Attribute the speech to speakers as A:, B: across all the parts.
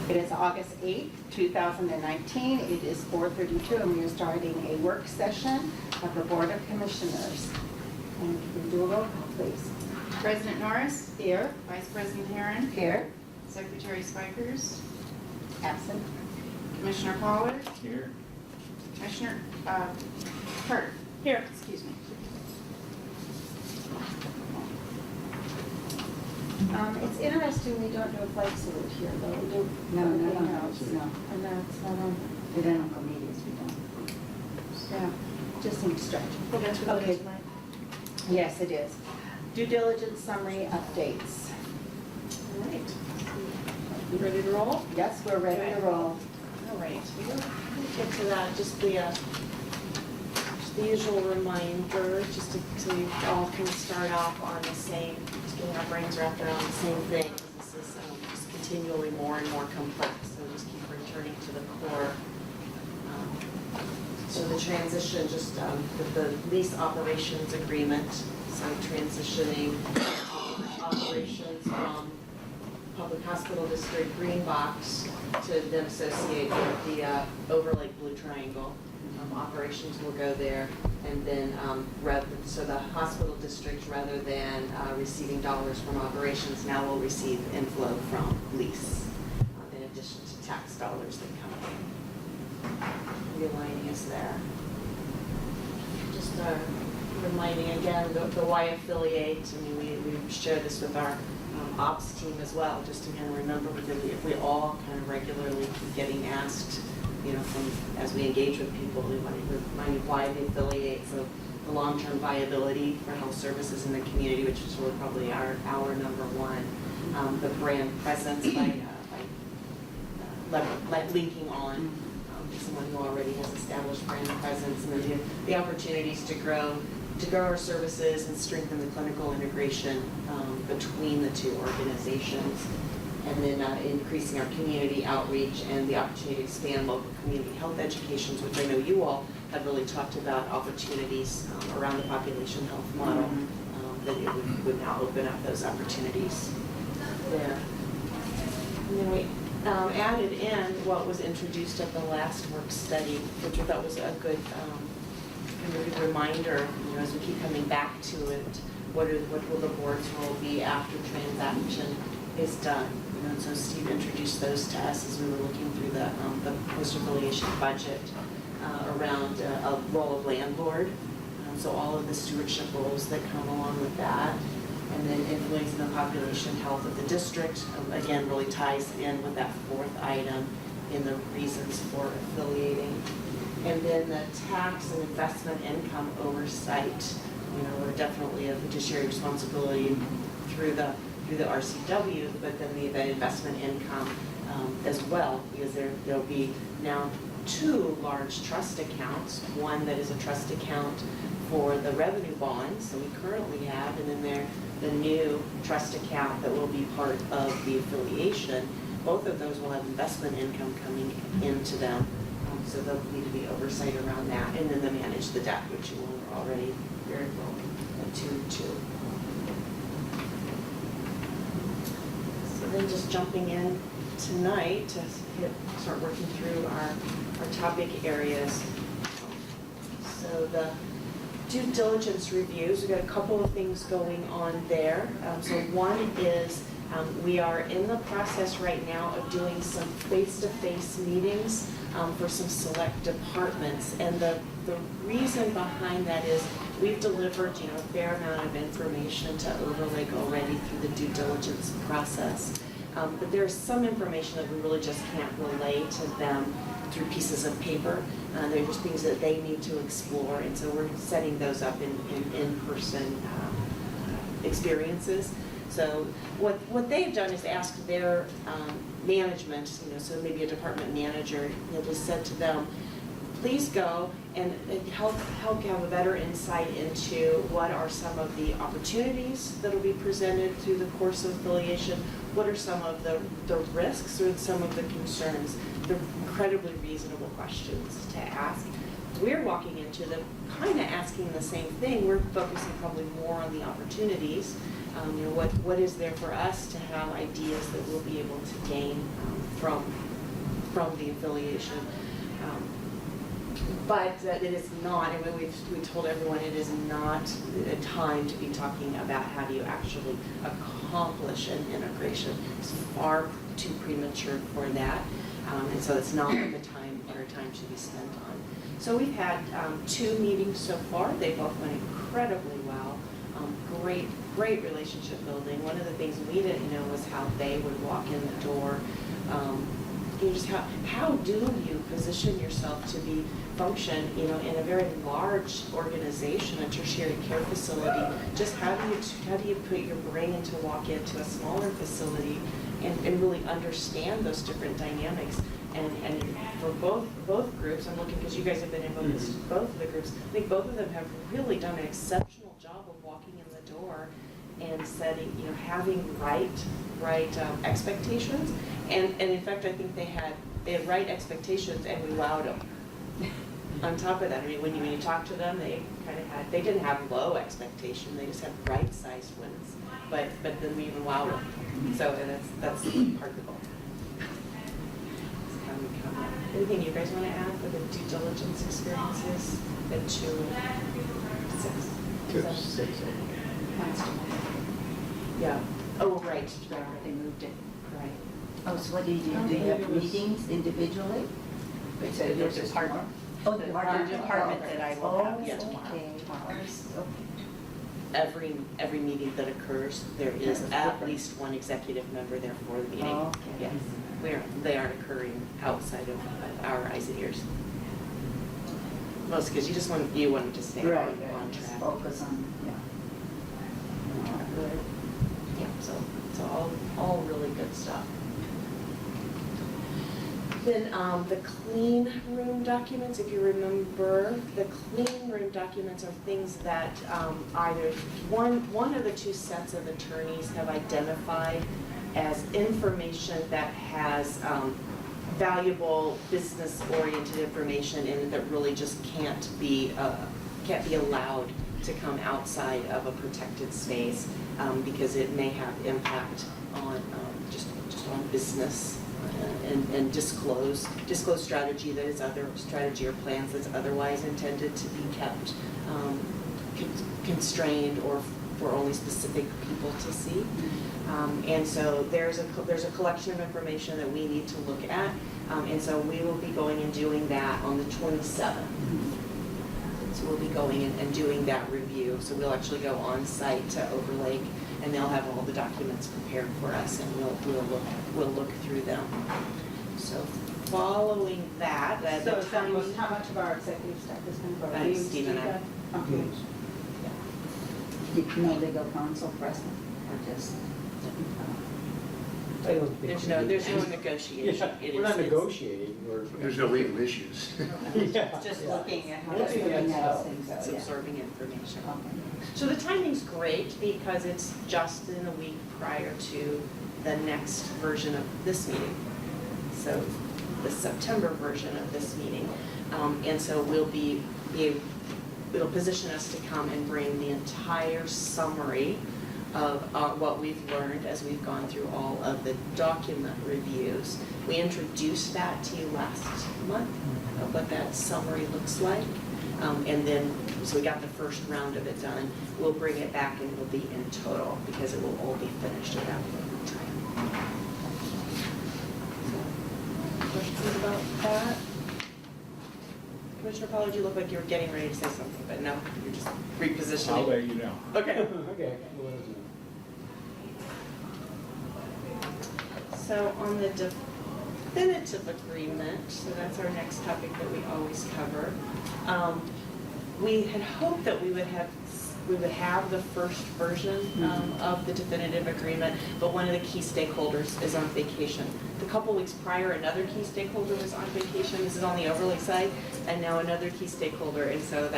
A: It is August 8th, 2019. It is 4:32, and we are starting a work session of the Board of Commissioners. And we do a roll call, please.
B: President Norris,
A: Here.
B: Vice President Herron,
A: Here.
B: Secretary Spikers,
A: Absent.
B: Commissioner Pollard,
C: Here.
B: Commissioner Carter. Here. Excuse me.
A: It's interesting we don't do a flag salute here, though. We do.
D: No, not on
A: No,
D: those.
A: no. And that's not on.
D: We don't have meetings, we don't.
A: Yeah, just seems strange.
B: Well, that's what it
A: Okay.
B: is tonight.
A: Yes, it is. Due diligence summary updates.
B: All right. You ready to roll?
A: Yes, we're ready to roll.
B: All right. We'll get to that. Just the usual reminder, just so you all can start off on the same, just getting our brains wrapped around the same thing. This is just continually more and more complex, so just keep returning to the core. So the transition, just with the lease operations agreement, so transitioning operations from Public Hospital District Green Box to then associate with the Overlake Blue Triangle. Operations will go there, and then so the hospital district, rather than receiving dollars from operations, now will receive inflow from lease, in addition to tax dollars that come in. Realigning is there. Just reminding again, the Y affiliate. I mean, we share this with our ops team as well, just to kind of remember, because we all kind of regularly keep getting asked, from as we engage with people, we want to remind you why they affiliate. So the long-term viability for health services in the community, which is really probably our number one. The brand presence by linking on someone who already has established brand presence, and then the opportunities to grow our services and strengthen the clinical integration between the two organizations. And then increasing our community outreach and the opportunity to expand local community health educations, which I know you all have really talked about opportunities around the population health model, that it would now open up those opportunities there. And then we added in what was introduced at the last work study, which I thought was a good kind of reminder, as we keep coming back to it, what will the board's role be after transaction is done. And so Steve introduced those to us as we were looking through the post-affiliation budget around a role of landlord. So all of the stewardship roles that come along with that. And then influencing the population health of the district, again, really ties in with that fourth item in the reasons for affiliating. And then the tax and investment income oversight. We're definitely a fiduciary responsibility through the RCW, but then the investment income as well, because there'll be now two large trust accounts. One that is a trust account for the revenue bonds that we currently have, and then the new trust account that will be part of the affiliation. Both of those will have investment income coming into them, so there'll need to be oversight around that, and then to manage the debt, which you are already very well attuned to. Then just jumping in tonight to start working through our topic areas. So the due diligence reviews, we've got a couple of things going on there. So one is we are in the process right now of doing some face-to-face meetings for some select departments. And the reason behind that is we've delivered a fair amount of information to Overlake already through the due diligence process. But there's some information that we really just can't relay to them through pieces of paper. They're just things that they need to explore, and so we're setting those up in-person experiences. So what they've done is asked their management, so maybe a department manager, just said to them, please go and help have a better insight into what are some of the opportunities that will be presented through the course of affiliation, what are some of the risks or some of the concerns. They're incredibly reasonable questions to ask. We're walking into them kind of asking the same thing. We're focusing probably more on the opportunities What is there for us to have ideas that we'll be able to gain from the affiliation. But that it is not, I mean, we told everyone it is not a time to be talking about how do you actually accomplish an integration. It's far too premature for that, and so it's not the time what our time should be spent on. So we've had 2 meetings so far. They both went incredibly well. Great relationship building. One of the things we didn't know was how they would walk in the door. Just how do you position yourself to be function, in a very large organization, a tertiary care facility? Just how do you put your brain to walk into a smaller facility and really understand those different dynamics? And for both groups, I'm looking because you guys have been in both of the groups. I think both of them have really done an exceptional job of walking in the door and setting, having right expectations. And in fact, I think they had right expectations, and we wowed them. On top of that, I mean, when you talk to them, they didn't have low expectation. They just had right-sized ones. But then we even wowed them. So and that's part of the goal. Anything you guys want to add for the due diligence experiences? The 2 6.
D: 6.
B: Yeah. Oh, right.
D: They moved it.
B: Right.
D: Oh, so what do you do? Do you have meetings individually?
B: So there's a department.
D: Oh,
B: the
D: department
B: that I will have. Yeah.
D: Okay.
B: Every meeting that occurs, there is at least one executive member there for the meeting.
D: Okay.
B: Yes. They aren't occurring outside of our eyes and ears. Most because you want them to stay on
D: Just
B: track.
D: focus on, good.
B: Yeah, so all really good stuff. Then the clean room documents, if you remember, the clean room documents are things that either one of the 2 sets of attorneys have identified as information that has valuable business-oriented information in it that really just can't be allowed to come outside of a protected space because it may have impact on just on business and disclose strategy that is other strategy or plans that's otherwise intended to be kept constrained or for only specific people to see. And so there's a collection of information that we need to look at, and so we will be going and doing that on the 27th. So we'll be going and doing that review. So we'll actually go on site to Overlake, and they'll have all the documents prepared for us, and we'll look through them. So following that,
A: So how much of our executive staff is going to go?
B: Steve and I.
A: Okay.
D: No legal counsel present, or just?
C: I don't think
B: There's no negotiation.
C: Yeah, we're not negotiating.
E: There's no legal issues.
C: Yeah.
A: Just looking at how
D: Just looking at things,
B: It's
D: yeah.
B: absorbing information.
D: Okay.
B: So the timing's great because it's just in the week prior to the next version of this meeting. So the September version of this meeting. And so it'll position us to come and bring the entire summary of what we've learned as we've gone through all of the document reviews. We introduced that to you last month of what that summary looks like. And then, so we got the first round of it done. We'll bring it back and it'll be in total because it will all be finished at that point in time. So, questions about that? Commissioner Pollard, you look like you were getting ready to say something, but no, you're just repositioning.
C: I'll let you know.
B: Okay.
C: Okay. We'll let us know.
B: So on the definitive agreement, so that's our next topic that we always cover. We had hoped that we would have the first version of the definitive agreement, but one of the key stakeholders is on vacation. The couple weeks prior, another key stakeholder was on vacation. This is on the Overlake side, and now another key stakeholder, and so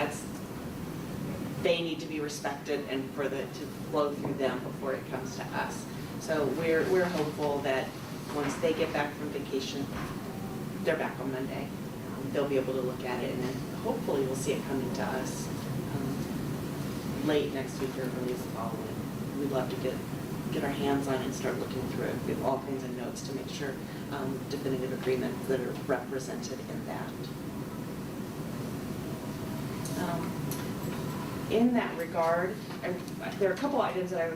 B: they need to be respected and for to flow through them before it comes to us. So we're hopeful that once they get back from vacation, they're back on Monday. They'll be able to look at it, and then hopefully we'll see it coming to us late next week or early the following. we'd love to get our hands on it and start looking through it. We have all kinds of notes to make sure definitive agreements that are represented in that. In that regard, there are a couple items that I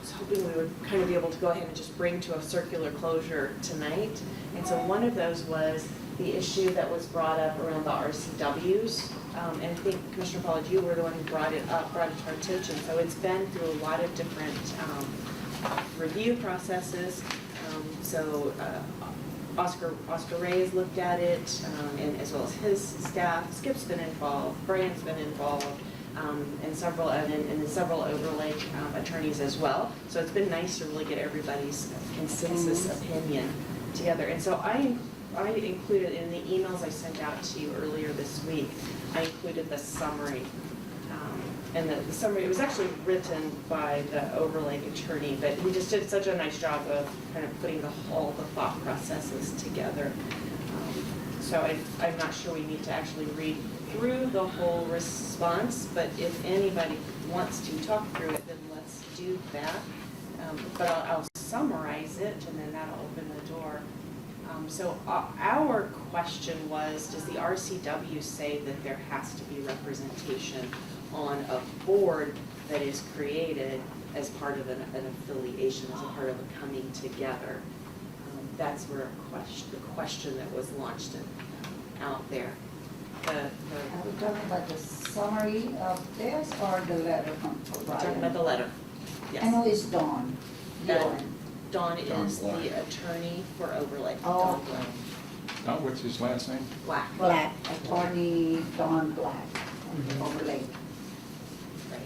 B: was hoping we would kind of be able to go ahead and just bring to a circular closure tonight. And so one of those was the issue that was brought up around the RCWs. And I think Commissioner Pollard, you were the one who brought it up, brought it to our attention. So it's been through a lot of different review processes. Oscar Ray has looked at it, and as well as his staff. Skip's been involved, Brian's been involved, and several overlay attorneys as well. So it's been nice to really get everybody's consensus opinion together. And so I included in the emails I sent out to you earlier this week, I included the summary. And the summary, it was actually written by the overlay attorney, but he just did such a nice job of kind of putting all the thought processes together. So I'm not sure we need to actually read through the whole response, but if anybody wants to talk through it, then let's do that. But I'll summarize it, and then that'll open the door. So our question was, does the RCW say that there has to be representation on a board that is created as part of an affiliation, as a part of a coming together? That's where the question that was launched out there.
D: Are we talking about the summary of this or the letter from
B: We're
D: Brian?
B: talking about the letter. Yes.
D: I know it's Dawn.
B: Dawn
E: Dawn
B: is
E: Black.
B: the attorney for overlay.
D: Oh,
B: Dawn
D: okay.
B: Black.
F: What's his last name?
D: Black, attorney Dawn Black, overlay.
B: Right.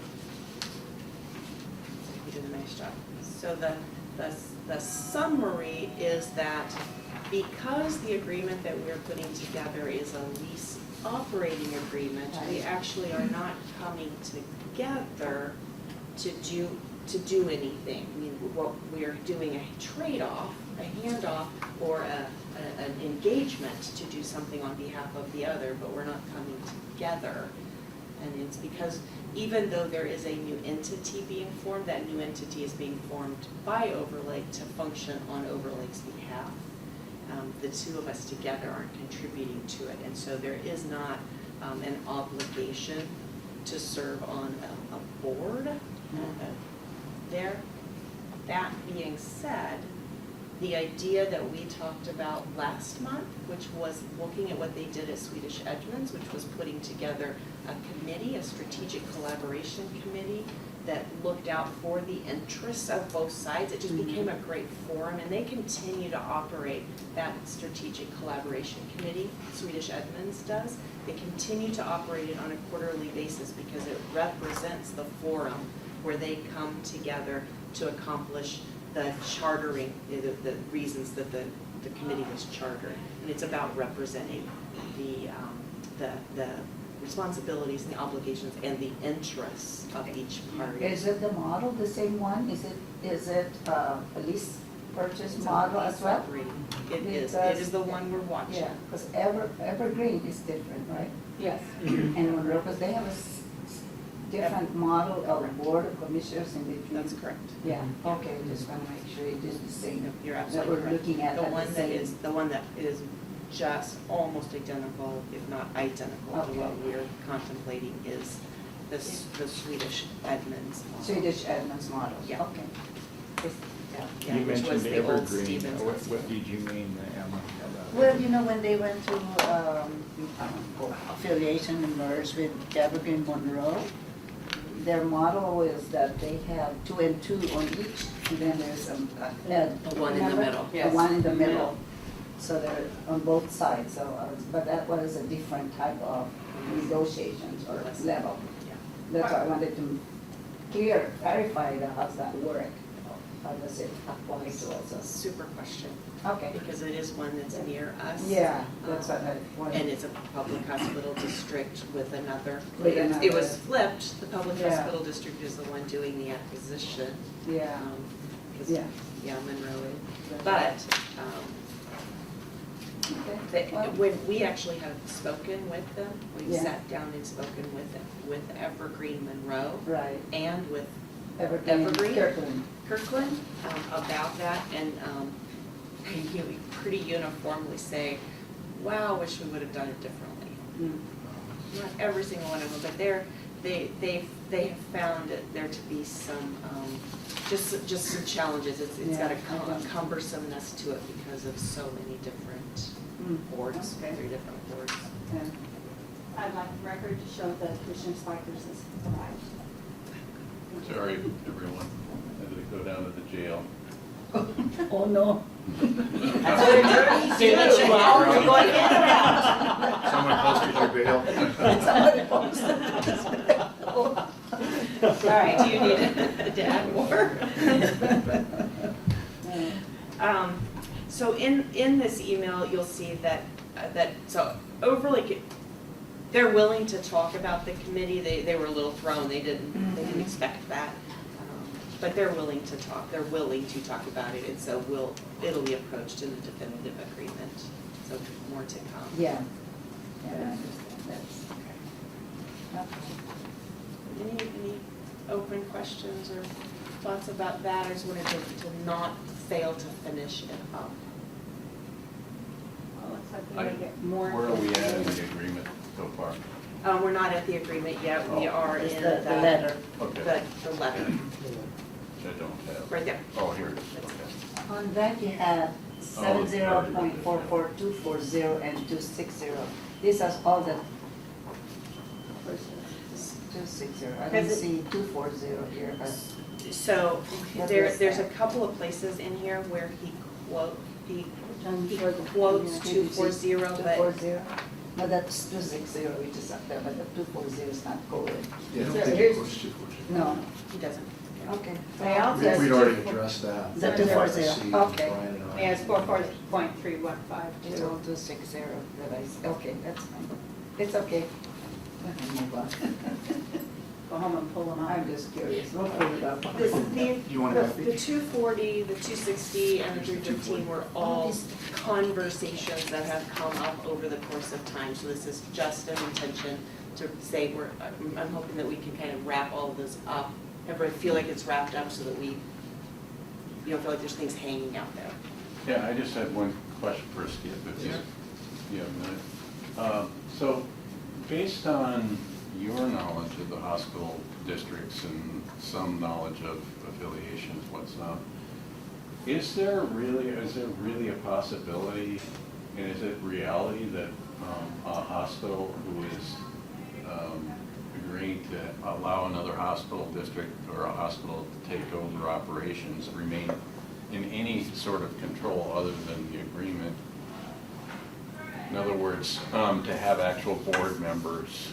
B: You did a nice job. So the summary is that because the agreement that we're putting together is a lease operating agreement, we
D: Right.
B: actually are not coming together to do anything. I mean, what we are doing a trade-off, a handoff, or an engagement to do something on behalf of the other, but we're not coming together. And it's because even though there is a new entity being formed, that new entity is being formed by Overlake to function on Overlake's behalf. The two of us together aren't contributing to it, and so there is not an obligation to serve on a board there. That being said, the idea that we talked about last month, which was looking at what they did at Swedish Edmunds, which was putting together a committee, a strategic collaboration committee that looked out for the interests of both sides. It just became a great forum, and they continue to operate that strategic collaboration committee. Swedish Edmunds does. They continue to operate it on a quarterly basis because it represents the forum where they come together to accomplish the chartering, the reasons that the committee was chartered. And it's about representing the responsibilities and the obligations and the interests of each party.
D: Is it the model, the same one? Is it a lease purchase model as well?
B: It is.
D: Because-
B: It is the one we're watching.
D: Yeah, because Evergreen is different, right?
A: Yes.
D: And Monroe, because they have a different model of board of commissioners in between.
B: That's correct.
D: Yeah, okay, just want to make sure it is the same.
B: You're
D: That
B: absolutely
D: we're
B: correct.
D: looking at
B: The
D: the
B: one that
D: same.
B: is, the one that is just almost identical, if not identical, to what
D: Okay.
B: we're contemplating is the Swedish Edmunds model.
D: Swedish Edmunds model.
B: Yeah.
D: Okay.
B: Yeah,
F: You
B: which was
F: mentioned
B: the old
F: Evergreen.
B: Stevens.
F: What did you mean, Emma? about
D: Well, you know, when they went to affiliation and merge with Evergreen Monroe, their model is that they have 2 and 2 on each, and then there's a
B: one in the
D: remember?
B: middle.
D: The one in the middle. So they're on both sides, so, but that was a different type of negotiations or level.
B: Yeah.
D: That's why I wanted to clarify how's that work? How does it apply to
B: It's a
D: us?
B: super question,
D: Okay.
B: because it is one that's near us.
D: Yeah, that's what I
B: And
D: wanted.
B: it's a public hospital district with another.
D: With
B: It
D: another.
B: was flipped, the public
D: Yeah.
B: hospital district is the one doing the acquisition.
D: Yeah.
B: Because,
D: Yeah.
B: yeah, Monroe is. But,
D: Okay. Well,
B: when we actually have spoken with them, we've
D: Yeah.
B: sat down and spoken with Evergreen Monroe
D: Right.
B: and with Evergreen?
D: Kirkland.
B: Kirkland about that, and he would pretty uniformly say, wow, wish we would have done it differently. Not every single one of them, but they have found there to be some, just some challenges. It's got a cumbersomeness to it because of so many different boards,
A: Okay.
B: 3 different boards.
A: And I'd like the record to show that Commissioner Spikers has arrived.
G: Sorry, everyone, I had to go down to the jail.
D: Oh, no.
B: That's what attorneys do. Well, we're going in and out.
E: Someone posted your bail.
D: Somebody posted.
B: All right, do you need to add more? So in this email, you'll see that, so overly, they're willing to talk about the committee. They were a little thrown. They didn't expect that. But they're willing to talk. They're willing to talk about it, and so it'll be approached in the definitive agreement. So more to come.
D: Yeah. Yeah, I understand, that's, okay.
B: Any open questions or thoughts about that? I just wanted to not fail to finish it up.
A: Well, looks like we need to get more.
G: Where are we at in the agreement so far?
B: We're not at the agreement yet. We are
D: It's
B: in
D: the letter.
G: Okay,
B: the letter,
G: which I don't have.
B: right there.
G: Oh, here it is, okay.
D: On that you have
G: Oh,
D: 70.44240 and 260. These are all the 260. I don't
B: Has it-
D: see 240 here, but
B: So
D: What
B: there's
D: is
B: a
D: that?
B: couple of places in here where he quotes
A: For the
B: 240, but
D: 240. No, that's 260, which is up there, but the 240 is not going.
E: Yeah, I don't
D: So
E: think
D: here's-
E: it was 240.
D: No,
B: he doesn't.
D: okay.
A: They also-
D: Yes,
E: We'd already addressed that.
D: The 240, okay.
E: Brian and I.
A: Yeah, it's 4.3152.
D: It's all 260 that I, okay, that's fine. It's okay. Let me move on.
A: Go home and pull them out.
D: I'm just curious, we'll pull it up.
E: You want to have
B: The 240, the 260, and the 315 were all conversations that have come up over the course of time. So this is just an intention to say I'm hoping that we can kind of wrap all of this up. Everybody feel like it's wrapped up so that we, you don't feel like there's things hanging out there.
G: Yeah, I just had one question for Skip, if you have a minute. So, based on your knowledge of the hospital districts and some knowledge of affiliations, what's not, is there really a possibility, and is it reality that a hospital who is agreeing to allow another hospital district or a hospital to take over operations remain in any sort of control other than the agreement? In other words, to have actual board members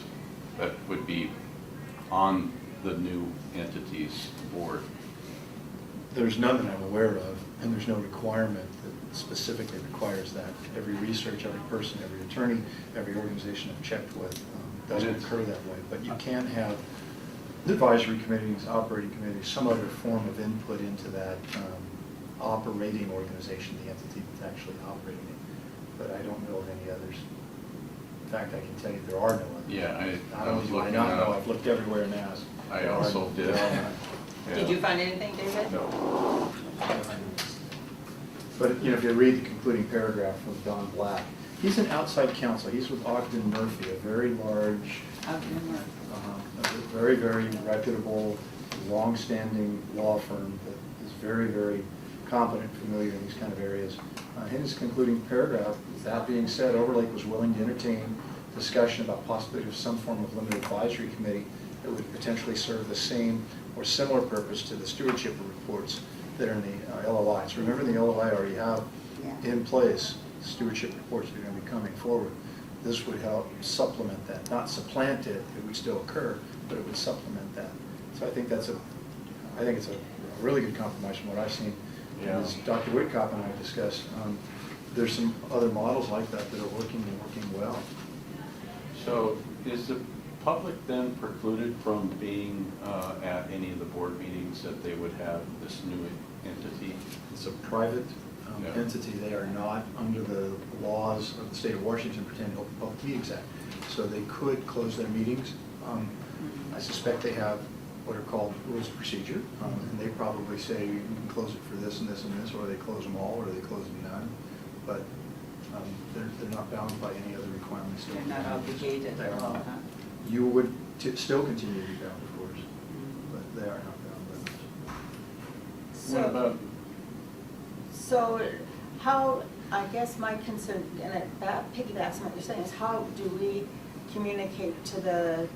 G: that would be on the new entity's board.
C: There's none that I'm aware of, and there's no requirement that specifically requires that. Every research, every person, every attorney, every organization I've checked with doesn't occur that way. But you can have advisory committees, operating committees, some other form of input into that operating organization, the entity that's actually operating it. But I don't know of any others. In fact, I can tell you there are no others.
G: Yeah,
C: Not
G: I
C: only
G: was
C: do I
G: looking
C: not know,
G: up.
C: I've looked everywhere and asked.
G: I
C: There are-
G: also did.
C: there are not.
G: Yeah.
B: Did you find anything, David?
G: No.
C: But, you know, if you read the concluding paragraph from Don Black, he's an outside counsel. He's with Ogden Murphy, a very large, a very, very reputable, long-standing law firm that is very, very competent, familiar in these kind of areas. In his concluding paragraph, that being said, Overlake was willing to entertain discussion about possibility of some form of limited advisory committee that would potentially serve the same or similar purpose to the stewardship reports that are in the LOIs. Remember, the LOI already have in place stewardship reports that are going to be coming forward. This would help supplement that, not supplant it. It would still occur, but it would supplement that. So I think it's a really good compromise from what I've seen.
G: Yeah.
C: As Dr. Whitcop and I discussed, there's some other models like that that are working and working well.
G: So is the public then precluded from being at any of the board meetings that they would have this new entity?
C: It's a private
G: Yeah.
C: entity. They are not under the laws of the state of Washington pertaining to Open Public Meetings Act. So they could close their meetings. I suspect they have what are called rules of procedure, and they probably say you can close it for this and this and this, or they close them all, or they close none. But they're not bound by any other requirements.
D: They're not obligated
C: They
D: at
C: are
D: all,
C: not.
D: huh?
C: You would still continue to be bound, of course, but they are not bound by those.
G: What about,
A: So how, I guess my concern, and that piggybacks on what you're saying, is how do we communicate to the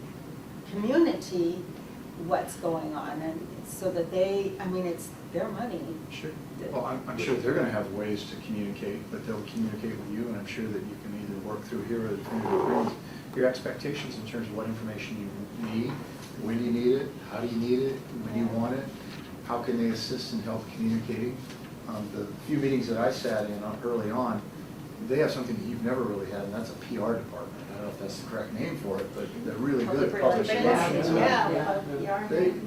A: community what's going on? And so that they, I mean, it's their money.
C: Sure. Well, I'm sure they're gonna have ways to communicate, but they'll communicate with you, and I'm sure that you can either work through here or the definitive agreements, your expectations in terms of what information you need, when do you need it, how do you need it, when do you want it, how can they assist and help communicating. The few meetings that I sat in early on, they have something that you've never really had, and that's a PR department. I don't know if that's the correct name for it, but they're really good at public relations.
A: Yeah.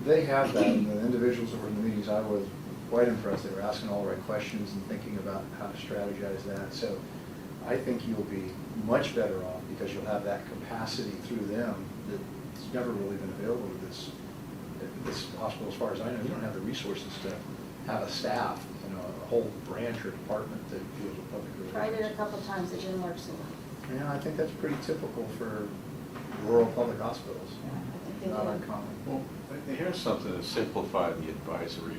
C: They have that, and the individuals that were in the meetings, I was quite impressed. They were asking all the right questions and thinking about how to strategize that. So I think you'll be much better off because you'll have that capacity through them that's never really been available to this hospital, as far as I know. You don't have the resources to have a staff, a whole branch or department that deals with public relations.
A: Tried it a couple times, it didn't work so well.
C: Yeah, I think that's pretty typical for rural public hospitals.
A: I think they
C: Not
A: did.
C: uncommon.
G: well, here's something to simplify the advisory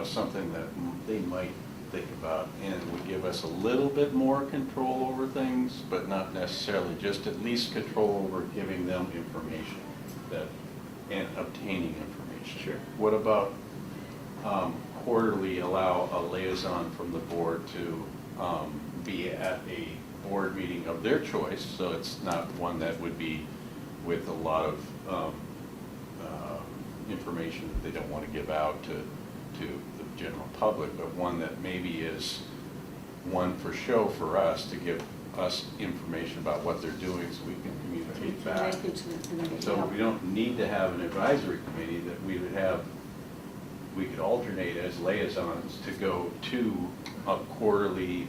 G: something that they might think about and would give us a little bit more control over things, but not necessarily, just at least control over giving them information and obtaining information.
C: Sure.
G: What about quarterly allow a liaison from the board to be at a board meeting of their choice, so it's not one that would be with a lot of information that they don't want to give out to the general public, but one that maybe is one for show for us, to give us information about what they're doing so we can communicate back.
A: Communicate to the community,
G: So
A: yeah.
G: we don't need to have an advisory committee, that we would have, we could alternate as liaisons to go to a quarterly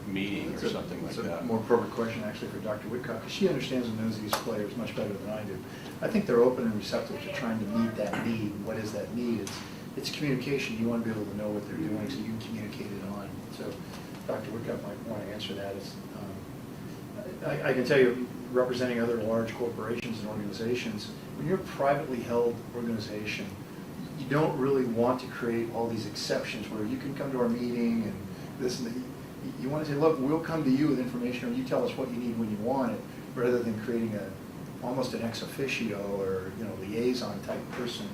G: meeting or something like
C: It's a
G: that.
C: more appropriate question actually for Dr. Whitcock, because she understands and knows these players much better than I do. I think they're open and receptive to trying to meet that need. What is that need? It's communication. You want to be able to know what they're doing so you can communicate it on. So Dr. Whitcock might want to answer that. I can tell you, representing other large corporations and organizations, when you're a privately held organization, you don't really want to create all these exceptions where you can come to our meeting and this and that. You want to say, look, we'll come to you with information, or you tell us what you need when you want it, rather than creating almost an ex officio or liaison type person.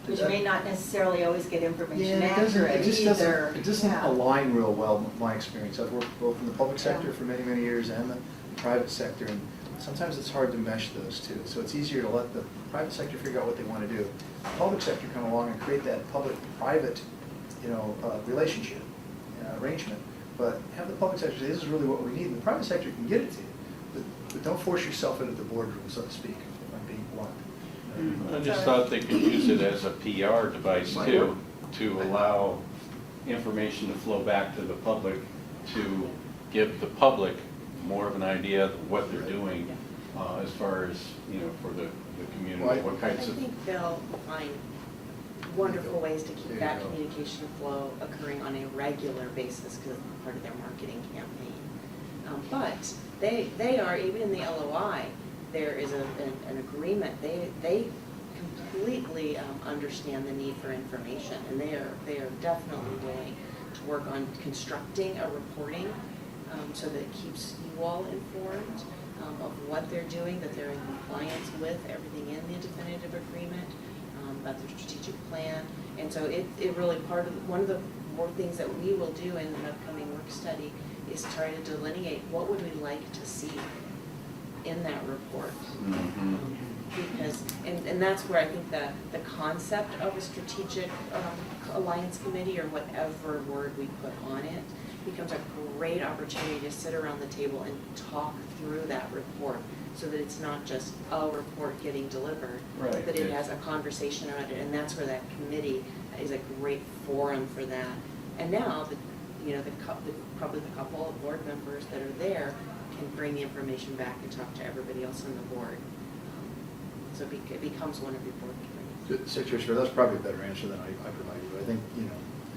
A: Which may not necessarily always get information
C: Yeah,
A: accurate
C: it just
A: either.
C: doesn't
A: Yeah.
C: align real well with my experience. I've worked both in the public sector
A: Yeah.
C: for many, many years and the private sector, and sometimes it's hard to mesh those two. So it's easier to let the private sector figure out what they want to do. The public sector come along and create that public-private, relationship, arrangement. But have the public sector say, this is really what we need, and the private sector can get it to you. But don't force yourself into the boardroom, so to speak, if I'm being blunt.
G: I just thought they could use it as a PR device
C: Might
G: too,
C: work.
G: to allow information to flow back to the public, to give the public more of an idea of what they're doing as far as, for the community,
C: Right.
G: what
B: I
G: kinds of.
B: think they'll find wonderful ways to
C: There
B: keep
C: you
B: that
C: go.
B: communication flow occurring on a regular basis, because it's part of their marketing campaign. But they are, even in the LOI, there is an agreement, they completely understand the need for information, and they are definitely willing to work on constructing a reporting so that it keeps you all informed of what they're doing, that they're in compliance with everything in the definitive agreement, about the strategic plan. And so it really one of the more things that we will do in an upcoming work study is try to delineate what would we like to see in that report.
G: Mhm.
B: Because, and that's where I think the concept of a strategic alliance committee, or whatever word we put on it, becomes a great opportunity to sit around the table and talk through that report, so that it's not just a report getting delivered,
G: Right.
B: but it has a conversation around it, and that's where that committee is a great forum for that. And now, probably the couple of board members that are there can bring the information back and talk to everybody else on the board. So it becomes one of your board committees.
C: So Tricia, that's probably a better answer than I provided you. I think,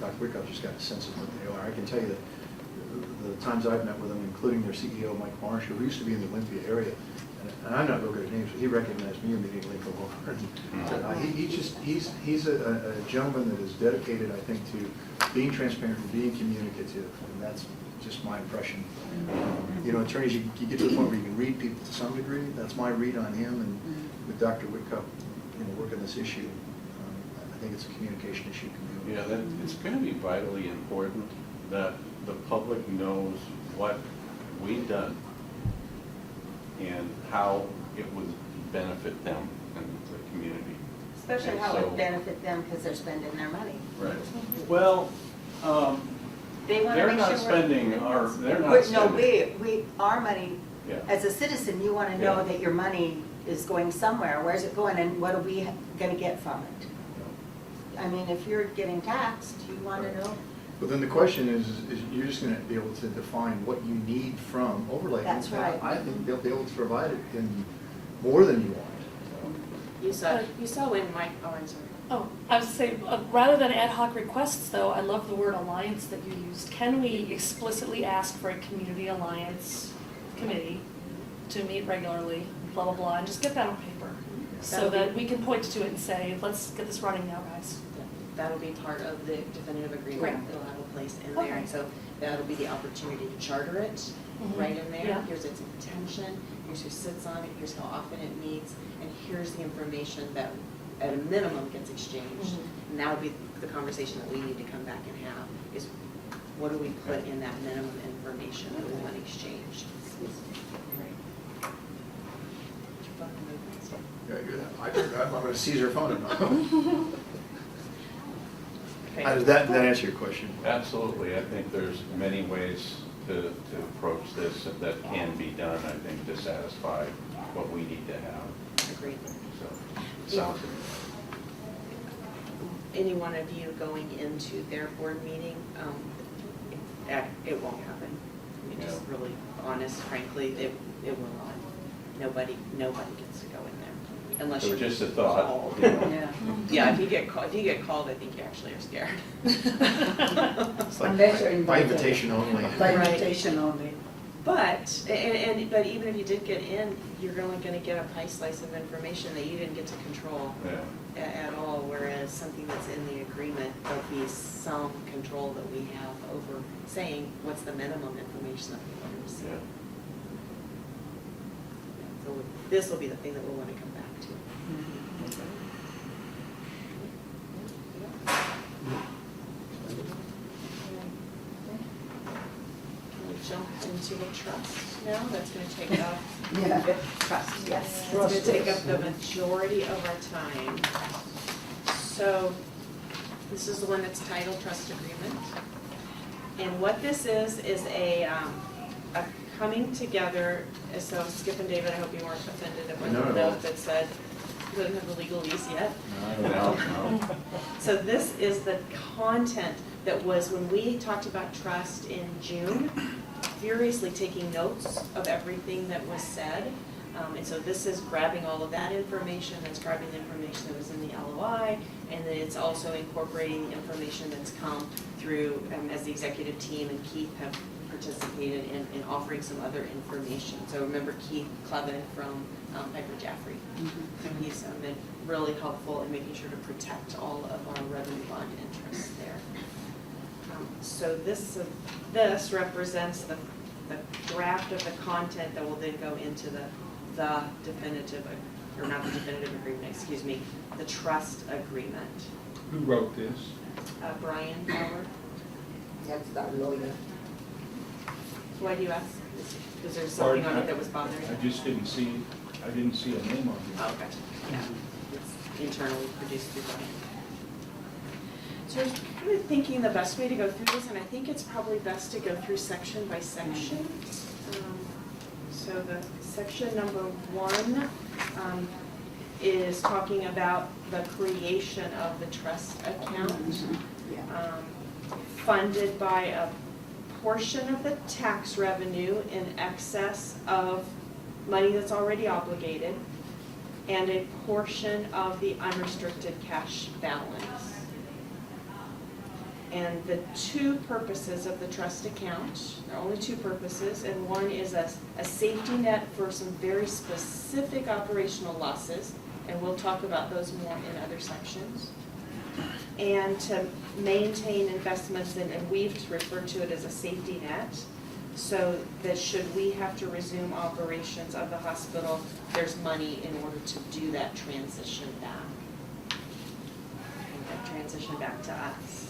C: Dr. Wyckoff just got a sense of what they are. I can tell you that the times I've met with them, including their CEO, Mike Marshall, who used to be in the Olympia area, and I'm not real good at names, but he recognized me immediately and come over. And he's a gentleman that is dedicated, I think, to being transparent and being communicative, and that's just my impression. Attorneys, you get to the point where you can read people to some degree. That's my read on him, and with Dr. Wyckoff, working this issue, I think it's a communication issue.
G: Yeah, it's going to be vitally important that the public knows what we've done and how it would benefit them and the community.
A: Especially
G: And
A: how it
G: so-
A: would benefit them because they're spending their money.
G: Right. Well,
A: They want to
G: they're
A: make
G: not
A: sure
G: spending our, they're not
A: No,
G: spending.
A: our money,
G: Yeah.
A: as a citizen, you want to know
G: Yeah.
A: that your money is going somewhere. Where's it going and what are we going to get from it? I mean, if you're getting taxed, you want to know.
C: But then the question is you're just going to be able to define what you need from overlay.
A: That's
C: And
A: right.
C: I think they'll be able to provide it in more than you want.
B: You saw when Mike, oh, I'm sorry.
H: Oh, I was saying, rather than ad hoc requests though, I love the word alliance that you used. Can we explicitly ask for a community alliance committee to meet regularly, blah, blah, blah, and just get that on paper? So that we can point to it and say, let's get this running now, guys.
B: That'll be part of the definitive agreement.
H: Great.
B: It'll have a place in there,
H: Okay.
B: and so that'll be the opportunity to charter it
H: Mhm.
B: right in there.
H: Yeah.
B: Here's its intention, here's who sits on it, here's how often it meets, and here's the information that at a minimum gets exchanged.
H: Mhm.
B: And that'll be the conversation that we need to come back and have, is what do we put in that minimum information that we want exchanged?
C: I'm going to seize her phone.
B: Okay.
C: Does that answer your question?
G: Absolutely. I think there's many ways to approach this that can be done, I think, to satisfy what we need to have.
B: Agreed.
G: So, sounds good.
B: Any one of you going into their board meeting, it won't happen. I mean, just
G: Yeah.
B: really honest, frankly, it will not. Nobody gets to go in there unless
G: So
B: you're
G: just a thought.
B: called.
D: Yeah.
B: Yeah, if you get called, I think you actually are scared.
C: It's like
D: Unless you're
C: by
D: invited.
C: invitation only.
D: By
B: Right.
D: invitation only.
B: But even if you did get in, you're only gonna get a pie slice of information that you didn't get to control
G: Yeah.
B: at all, whereas something that's in the agreement, there'll be some control that we have over saying what's the minimum information that we want to receive.
G: Yeah.
B: So this will be the thing that we'll want to come back to. Can we jump into the trust now? That's going to take up.
D: Yeah.
A: Trust, yes.
B: It's going to take up the majority of our time. So this is the one that's titled Trust Agreement. And what this is a coming together, so Skip and David, I hope you weren't offended at my
C: No, no.
B: note that said, we don't have the legalese yet.
G: No.
B: So this is the content that was, when we talked about trust in June, furiously taking notes of everything that was said. And so this is grabbing all of that information, that's grabbing the information that was in the LOI, and then it's also incorporating the information that's come through, as the executive team and Keith have participated in offering some other information. So remember Keith Clevin from Piper Jaffray. So he's been really helpful in making sure to protect all of our revenue bond interests there. So this represents the draft of the content that will then go into the definitive, or not the definitive agreement, excuse me, the trust agreement.
F: Who wrote this?
B: Brian Howard,
D: That's our lawyer.
B: why do you ask? Is there something on it that was bothering
F: I
B: you?
F: just didn't see a name on
B: Oh,
F: here.
B: gotcha, yeah, it's internally produced through Brian. So I was kind of thinking the best way to go through this, and I think it's probably best to go through section by section. So the section number 1 is talking about the creation of the trust account,
D: Yeah.
B: funded by a portion of the tax revenue in excess of money that's already obligated, and a portion of the unrestricted cash balance. And the two purposes of the trust account, there are only two purposes, and one is a safety net for some very specific operational losses, and we'll talk about those more in other sections. And to maintain investments in, and we've referred to it as a safety net, so that should we have to resume operations of the hospital, there's money in order to do that transition back. And that transition back to us.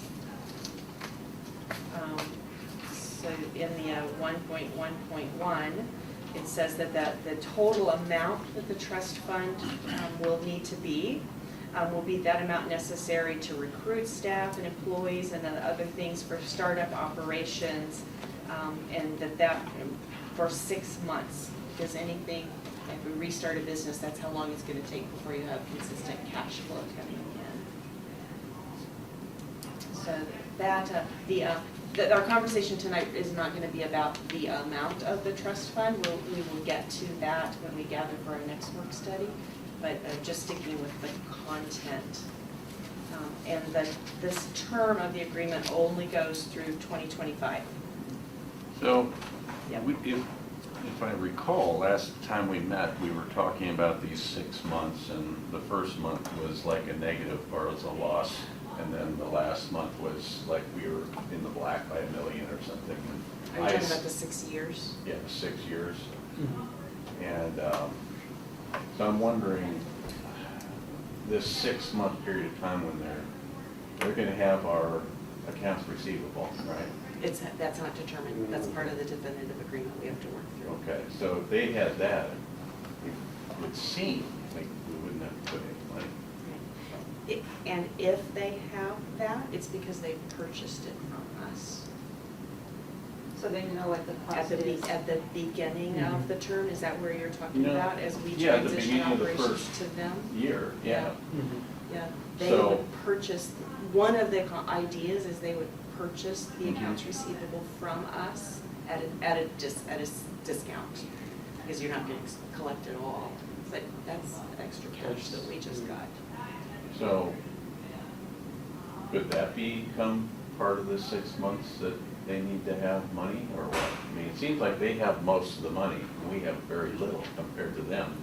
B: So in the 1.1.1, it says that the total amount that the trust fund will need to be will be that amount necessary to recruit staff and employees and other things for startup operations, and that for 6 months. Because anything, if we restart a business, that's how long it's going to take before you have consistent cash flow coming in. So that our conversation tonight is not going to be about the amount of the trust fund. We will get to that when we gather for our next work study, but just sticking with the content. And this term of the agreement only goes through 2025.
G: So,
B: Yep.
G: if I recall, last time we met, we were talking about these 6 months, and the first month was like a negative or it was a loss, and then the last month was like we were in the black by $1 million or something.
B: Are you talking about the 6 years?
G: Yeah, 6 years. And so I'm wondering, this 6 month period of time when they're going to have our accounts receivable, right?
B: That's not determined. That's part of the definitive agreement we have to work through.
G: Okay, so if they had that, it would seem like we wouldn't have to put any money.
B: And if they have that, it's because they purchased it from us.
A: So they know what the cost is.
B: At the beginning of the term, is that where you're talking
G: No.
B: about, as we
G: Yeah, at the
B: transition
G: beginning of the
B: operations
G: first
B: to them?
G: Year, yeah.
B: Yeah, they
G: So-
B: would purchase, one of the ideas is they would purchase the
G: Mhm.
B: accounts receivable from us at a discount, because you're not going to collect it all. But that's extra cash that we just got.
G: So, could that become part of the 6 months that they need to have money, or what? I mean, it seems like they have most of the money, and we have very little compared to them.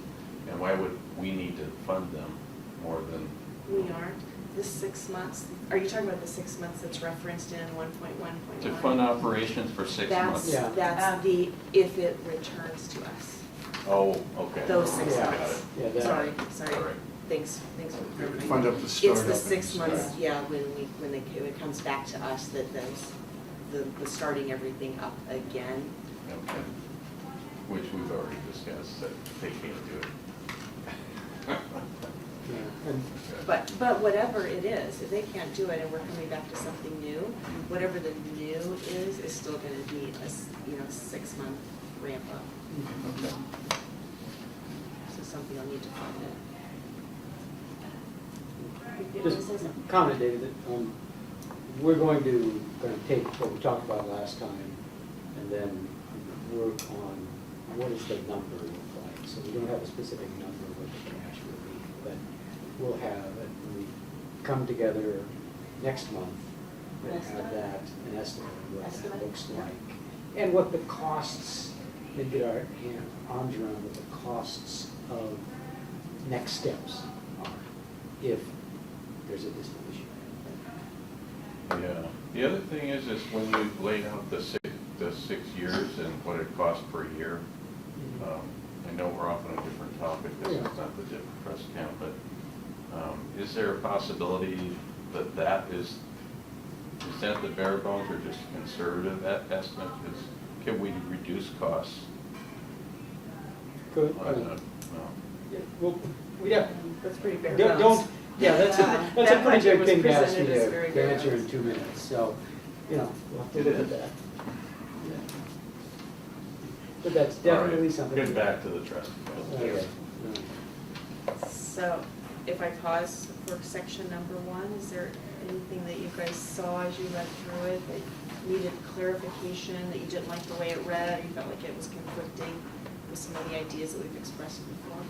G: And why would we need to fund them more than?
B: We aren't. This 6 months, are you talking about the 6 months that's referenced in 1.1.1?
G: To fund operations for 6 months?
I: Yeah.
B: That's the, if it returns to us.
G: Oh, okay.
B: Those 6
I: Yeah.
G: Got
B: months.
G: it.
I: Yeah, that-
B: Sorry.
G: All right.
B: Thanks for
E: It would
B: reminding
E: fund
B: me.
E: up the startup.
B: It's the 6
E: and
B: months,
E: stuff.
B: yeah, when it comes back to us, that the starting everything up again.
G: Okay. Which we've already discussed, that they can't do it.
I: Yeah, and
B: But whatever it is, if they can't do it and we're coming back to something new, whatever the new is still gonna be a 6 month ramp up.
G: Okay.
B: So something I'll need to fund it.
I: just comment, David, that we're going to take what we talked about last time and then work on what does the number look like. So we don't have a specific number of what the cash will be, but we'll have it when we come together next month. We'll have
A: Estimate?
I: that, an estimate of what
A: Estimate?
I: that looks like. And what the costs, maybe get our arms around what the costs of next steps are, if there's a dissolution.
G: Yeah. The other thing is when you laid out the 6 years and what it costs per year, I know we're off on a different topic, this is
I: Yeah.
G: not the different trust account, but is there a possibility that is that the bare bones or just conservative estimate? Can we reduce costs?
I: Good.
G: I don't know.
I: Yeah, well, we have,
B: That's pretty bare
I: don't,
B: bones.
I: yeah, that's a
B: That
I: pretty
B: budget
I: big
B: was
I: thing to ask me
B: presented as very
I: to
B: bare
I: answer in
B: bones.
I: 2 minutes, so, we'll have to
G: It
I: look at
G: is.
I: that. Yeah. But that's
G: All right,
I: definitely something.
G: Get back to the trust account.
I: Okay.
B: So if I pause for section number 1, is there anything that you guys saw as you read through it that needed clarification, that you didn't like the way it read, or you felt like it was conflicting with some of the ideas that we've expressed before?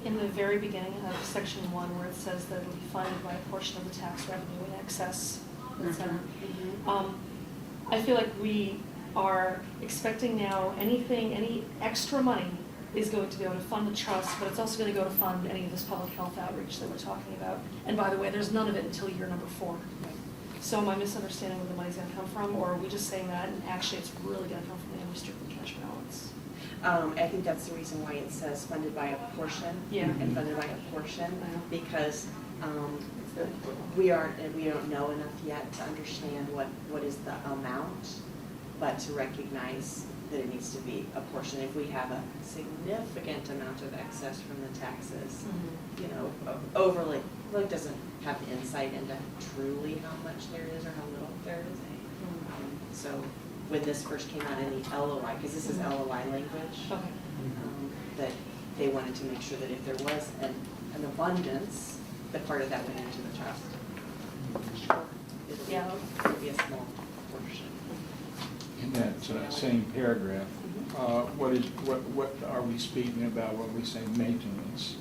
H: in the very beginning of section 1, where it says that it will be funded by a portion of the tax revenue in excess, et cetera. I feel like we are expecting now any extra money is going to go to fund the trust, but it's also going to go to fund any of this public health outreach that we're talking about. And by the way, there's none of it until year number 4. So am I misunderstanding where the money's going to come from, or are we just saying that, and actually it's really going to come from the unrestricted cash balance?
B: I think that's the reason why it says funded by a portion.
H: Yeah.
B: And funded by a portion,
H: Yeah.
B: because we don't know enough yet to understand what is the amount, but to recognize that it needs to be a portion. If we have a significant amount of excess from the taxes, you know, overly, like doesn't have insight into truly how much there is or how little there is. So when this first came out in the LOI, because this is LOI language,
H: Okay.
B: that they wanted to make sure that if there was an abundance, that part of that went into the trust.
H: Yeah.
B: It'll be a small portion.
F: In that same paragraph, what are we speaking about when we say maintenance?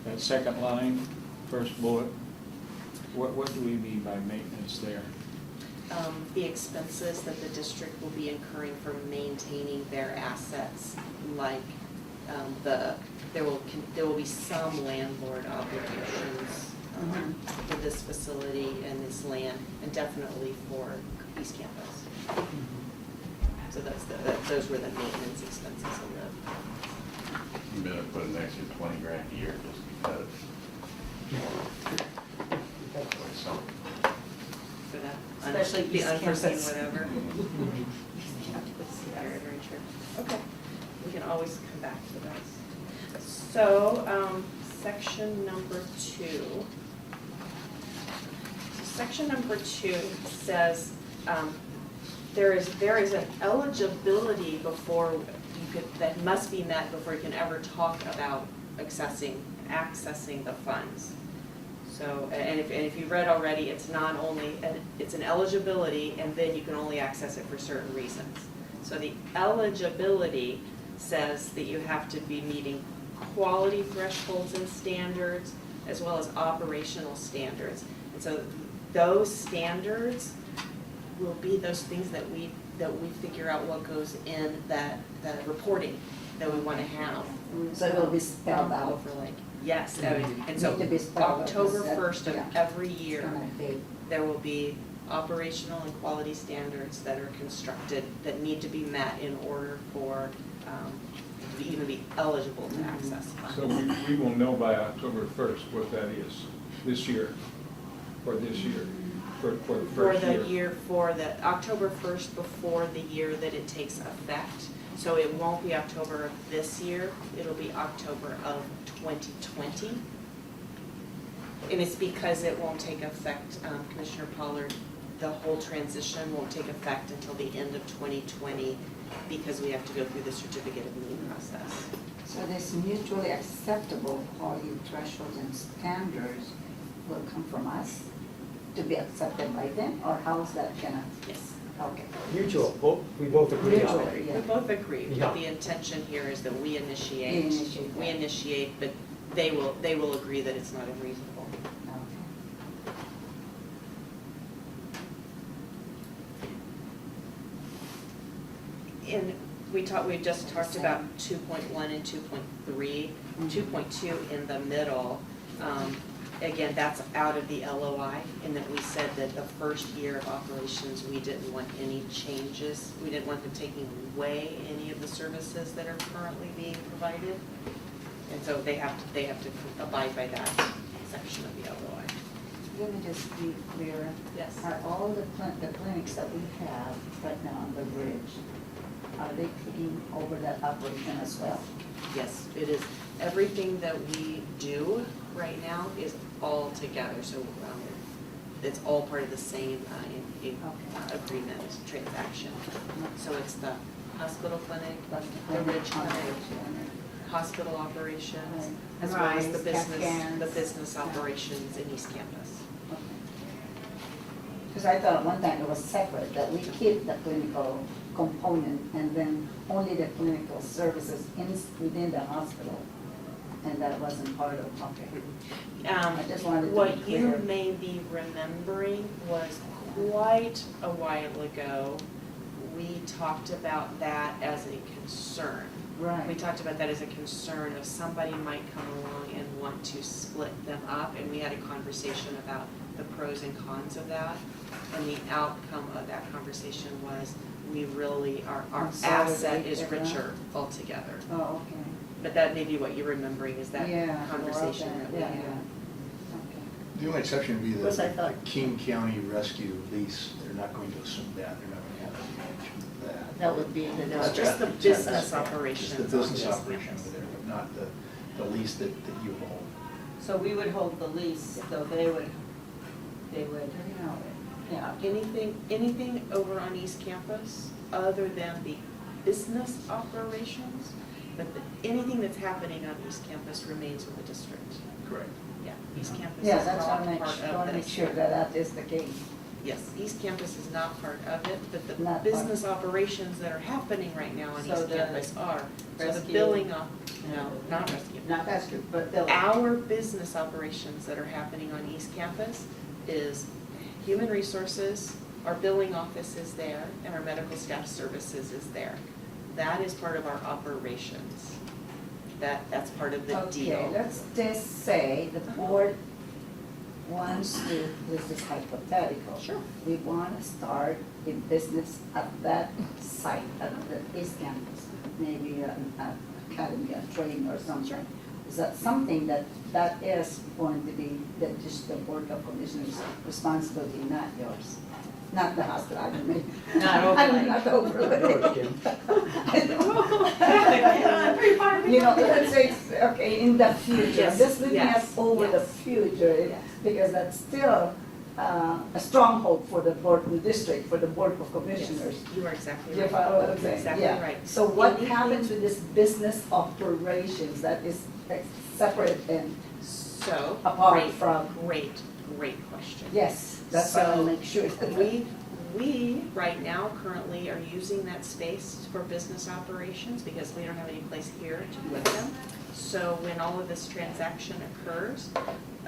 F: That second line, first bullet, what do we mean by maintenance there?
B: The expenses that the district will be incurring for maintaining their assets, like there will be some landlord obligations for this facility and this land, and definitely for East Campus. So those were the maintenance expenses in the.
G: You better put an extra 20 grand a year just because. So,
B: For that,
A: Especially
B: the
A: East
B: unforeseen
A: Campus.
B: whatever. Very, very true. Okay, we can always come back to those. So, section number 2. So section number 2 says, there is an eligibility before that must be met before you can ever talk about accessing the funds. So, and if you've read already, it's not only, it's an eligibility, and then you can only access it for certain reasons. So the eligibility says that you have to be meeting quality thresholds and standards, as well as operational standards. And so those standards will be those things that we figure out what goes in that reporting that we want to have.
D: So it will be spelled out.
B: For like, yes, and so
D: Need to be spelled out,
B: October
D: is that-
B: 1st of
D: yeah.
B: every year,
D: On a date.
B: there will be operational and quality standards that are constructed that need to be met in order for, to even be eligible to access funds.
F: So we will know by October 1st what that is, this year, for this year, for the
B: For
F: first year.
B: the year, for the October 1st before the year that it takes effect. So it won't be October of this year, it'll be October of 2020. And it's because it won't take effect, Commissioner Pollard, the whole transition won't take effect until the end of 2020 because we have to go through the certificate of need process.
D: So this mutually acceptable quality thresholds and standards will come from us to be accepted by them, or how's that gonna?
B: Yes.
D: Okay.
I: Mutual, we both agree on
D: Mutual,
I: it.
D: yeah.
B: We both agree,
I: Yeah.
B: but the intention here is that we initiate.
D: We initiate,
B: We
D: yeah.
B: initiate, but they will agree that it's not unreasonable.
D: Okay.
B: And we just talked about 2.1 and 2.3. 2.2 in the middle, again, that's out of the LOI, in that we said that the first year of operations, we didn't want any changes. We didn't want them taking away any of the services that are currently being provided. And so they have to abide by that section of the LOI.
D: Let me just be clear.
B: Yes.
D: Are all the clinics that we have right now on the bridge, are they taking over that operation as well?
B: Yes, it is. Everything that we do right now is all together, so it's all part of the same agreement, transaction. So it's the hospital clinic, the bridge clinic, hospital operations, as well as the business operations in East Campus.
D: Because I thought at one time it was separate, that we keep the clinical component and then only the clinical services within the hospital And that wasn't part of, okay. I just wanted to be
B: What you
D: clear.
B: may be remembering was quite a while ago, we talked about that as a concern. We
D: Right.
B: talked about that as a concern of somebody might come along and want to split them up, and we had a conversation about the pros and cons of that. And the outcome of that conversation was, we really, our asset is
D: Consolidate it,
B: richer altogether.
D: Oh, okay.
B: But that may be what you're remembering, is that
D: Yeah,
B: conversation
D: well,
B: that we
D: yeah,
B: had.
D: yeah. Okay.
C: The only exception would be
A: Plus, I
C: the
A: thought-
C: King County Rescue lease. They're not going to assume that. They're not going to have to manage that.
A: That would be the.
B: No, just the business operations.
C: Just the business
B: on this
C: operation
B: campus.
C: over there, but not the lease that you hold.
A: So we would hold the lease, though they would, yeah.
B: Anything over on East Campus, other than the business operations, but anything that's happening on East Campus remains with the district.
C: Correct.
B: Yeah, East Campus
D: Yeah,
B: is
D: that's
B: not
D: what I
B: part
D: want to
B: of
D: make sure
B: this.
D: that that is the case.
B: Yes, East Campus is not part of it, but the
D: Not part.
B: business operations that are happening right now on
A: So
B: East
A: the
B: Campus are. So the
A: rescue-
B: billing up, no, not rescue.
A: Not that's true, but Billy.
B: Our business operations that are happening on East Campus is human resources, our billing office is there, and our medical staff services is there. That is part of our operations. That's part of the
D: Okay,
B: deal.
D: let's just say the board wants to, this is hypothetical.
B: Sure.
D: We want to start a business at that site, at the East Campus, maybe an academy, a training or something. Is that something that is going to be just the Board of Commissioners' responsibility, not yours? Not the hospital, I mean.
A: Not overlay.
D: I'm not overlay.
I: No, Kim.
D: You know, let's say, okay, in the future,
B: Yes,
D: just looking at
B: yes,
D: over the
B: yes.
D: future,
B: Yes.
D: because that's still a stronghold for the board, the district, for the Board of Commissioners.
B: Yes, you are exactly
D: Do you
B: right.
D: follow what I'm saying?
B: Exactly
D: Yeah.
B: right.
D: So what
B: Anything-
D: happens with this business operations that is separate and,
B: So,
D: apart from-
B: great question.
D: yes, that's what I
B: So,
D: make sure.
B: We, right now, currently are using that space for business operations because we don't have any place here to put them. So when all of this transaction occurs,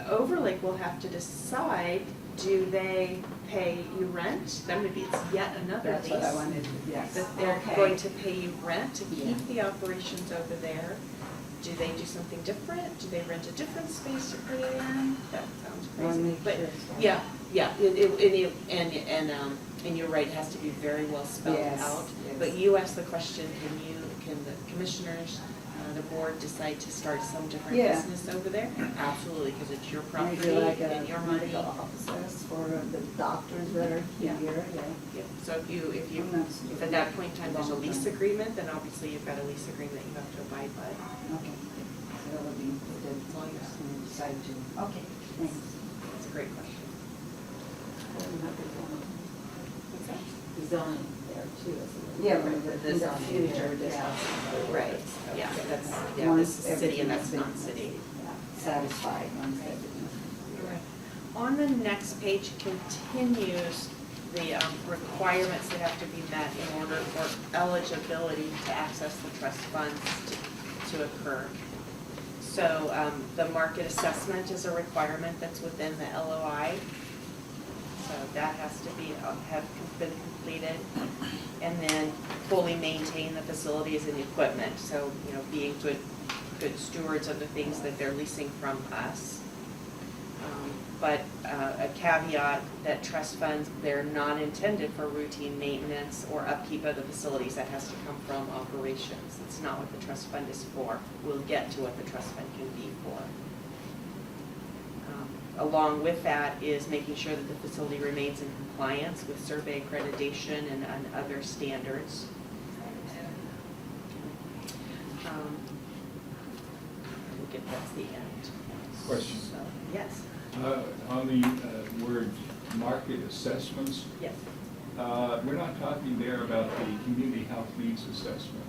B: Overlake will have to decide, do they pay you rent? Then maybe it's yet another lease.
D: That's what I wanted, yes.
B: That they're
A: Okay.
B: going to pay you rent to
D: Yeah.
B: keep the operations over there. Do they do something different? Do they rent a different space to put it in? That sounds
D: Wanna
B: crazy,
D: make
B: but,
D: sure.
B: yeah, and you're right, it has to be very well spelled
D: Yes,
B: out.
D: yes.
B: But you asked the question, can the commissioners, the board decide to start some different
D: Yeah.
B: business over there? Absolutely, because it's your property
D: Maybe like
B: and your money.
D: medical offices for the doctors that are
B: Yeah.
D: here, yeah.
B: Yeah, so if at that point in time there's a lease
D: Long-term.
B: agreement, then obviously you've got a lease agreement you have to abide by.
D: Okay. So that will be included, as long as we decide to, okay, thanks.
B: That's a great question.
A: Zoning there too, isn't it?
D: Yeah, but
A: The
D: in the
A: zoning
D: future,
A: there,
D: this
A: yeah.
D: house.
B: Right, yeah, that's, yeah,
D: Once
B: this is city and
D: everything
B: that's
D: has been
B: non-city.
D: Satisfied, once everything.
B: On the next page continues the requirements that have to be met in order for eligibility to access the trust funds to occur. So the market assessment is a requirement that's within the LOI. So that has to be, have been completed. And then fully maintain the facilities and the equipment. So, you know, being good stewards of the things that they're leasing from us. But a caveat that trust funds, they're not intended for routine maintenance or upkeep of the facilities. That has to come from operations. It's not what the trust fund is for. We'll get to what the trust fund can be for. Along with that is making sure that the facility remains in compliance with survey accreditation and other standards. I think that's the end.
F: Question.
B: So, yes,
F: On the word market assessments,
B: yes.
F: we're not talking there about the community health needs assessment,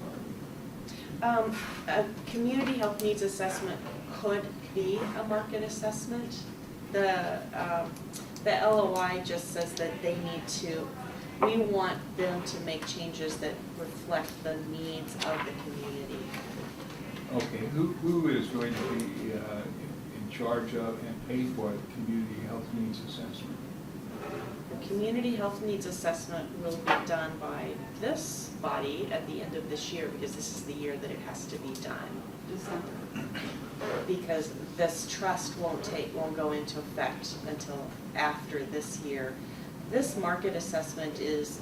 F: are we?
B: A community health needs assessment could be a market assessment. The LOI just says that they need to, we want them to make changes that reflect the needs of the community.
F: Okay, who is going to be in charge of and pay for the community health needs assessment?
B: The community health needs assessment will be done by this body at the end of this year, because this is the year that it has to be done. Because this trust won't go into effect until after this year. This market assessment is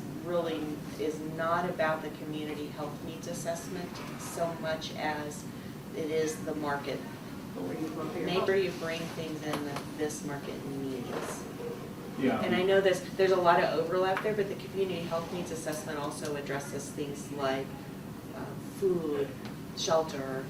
B: not about the community health needs assessment so much as it is the market. Make sure you bring things in that this market needs.
F: Yeah.
B: And I know there's a lot of overlap there, but the community health needs assessment also addresses things like food, shelter,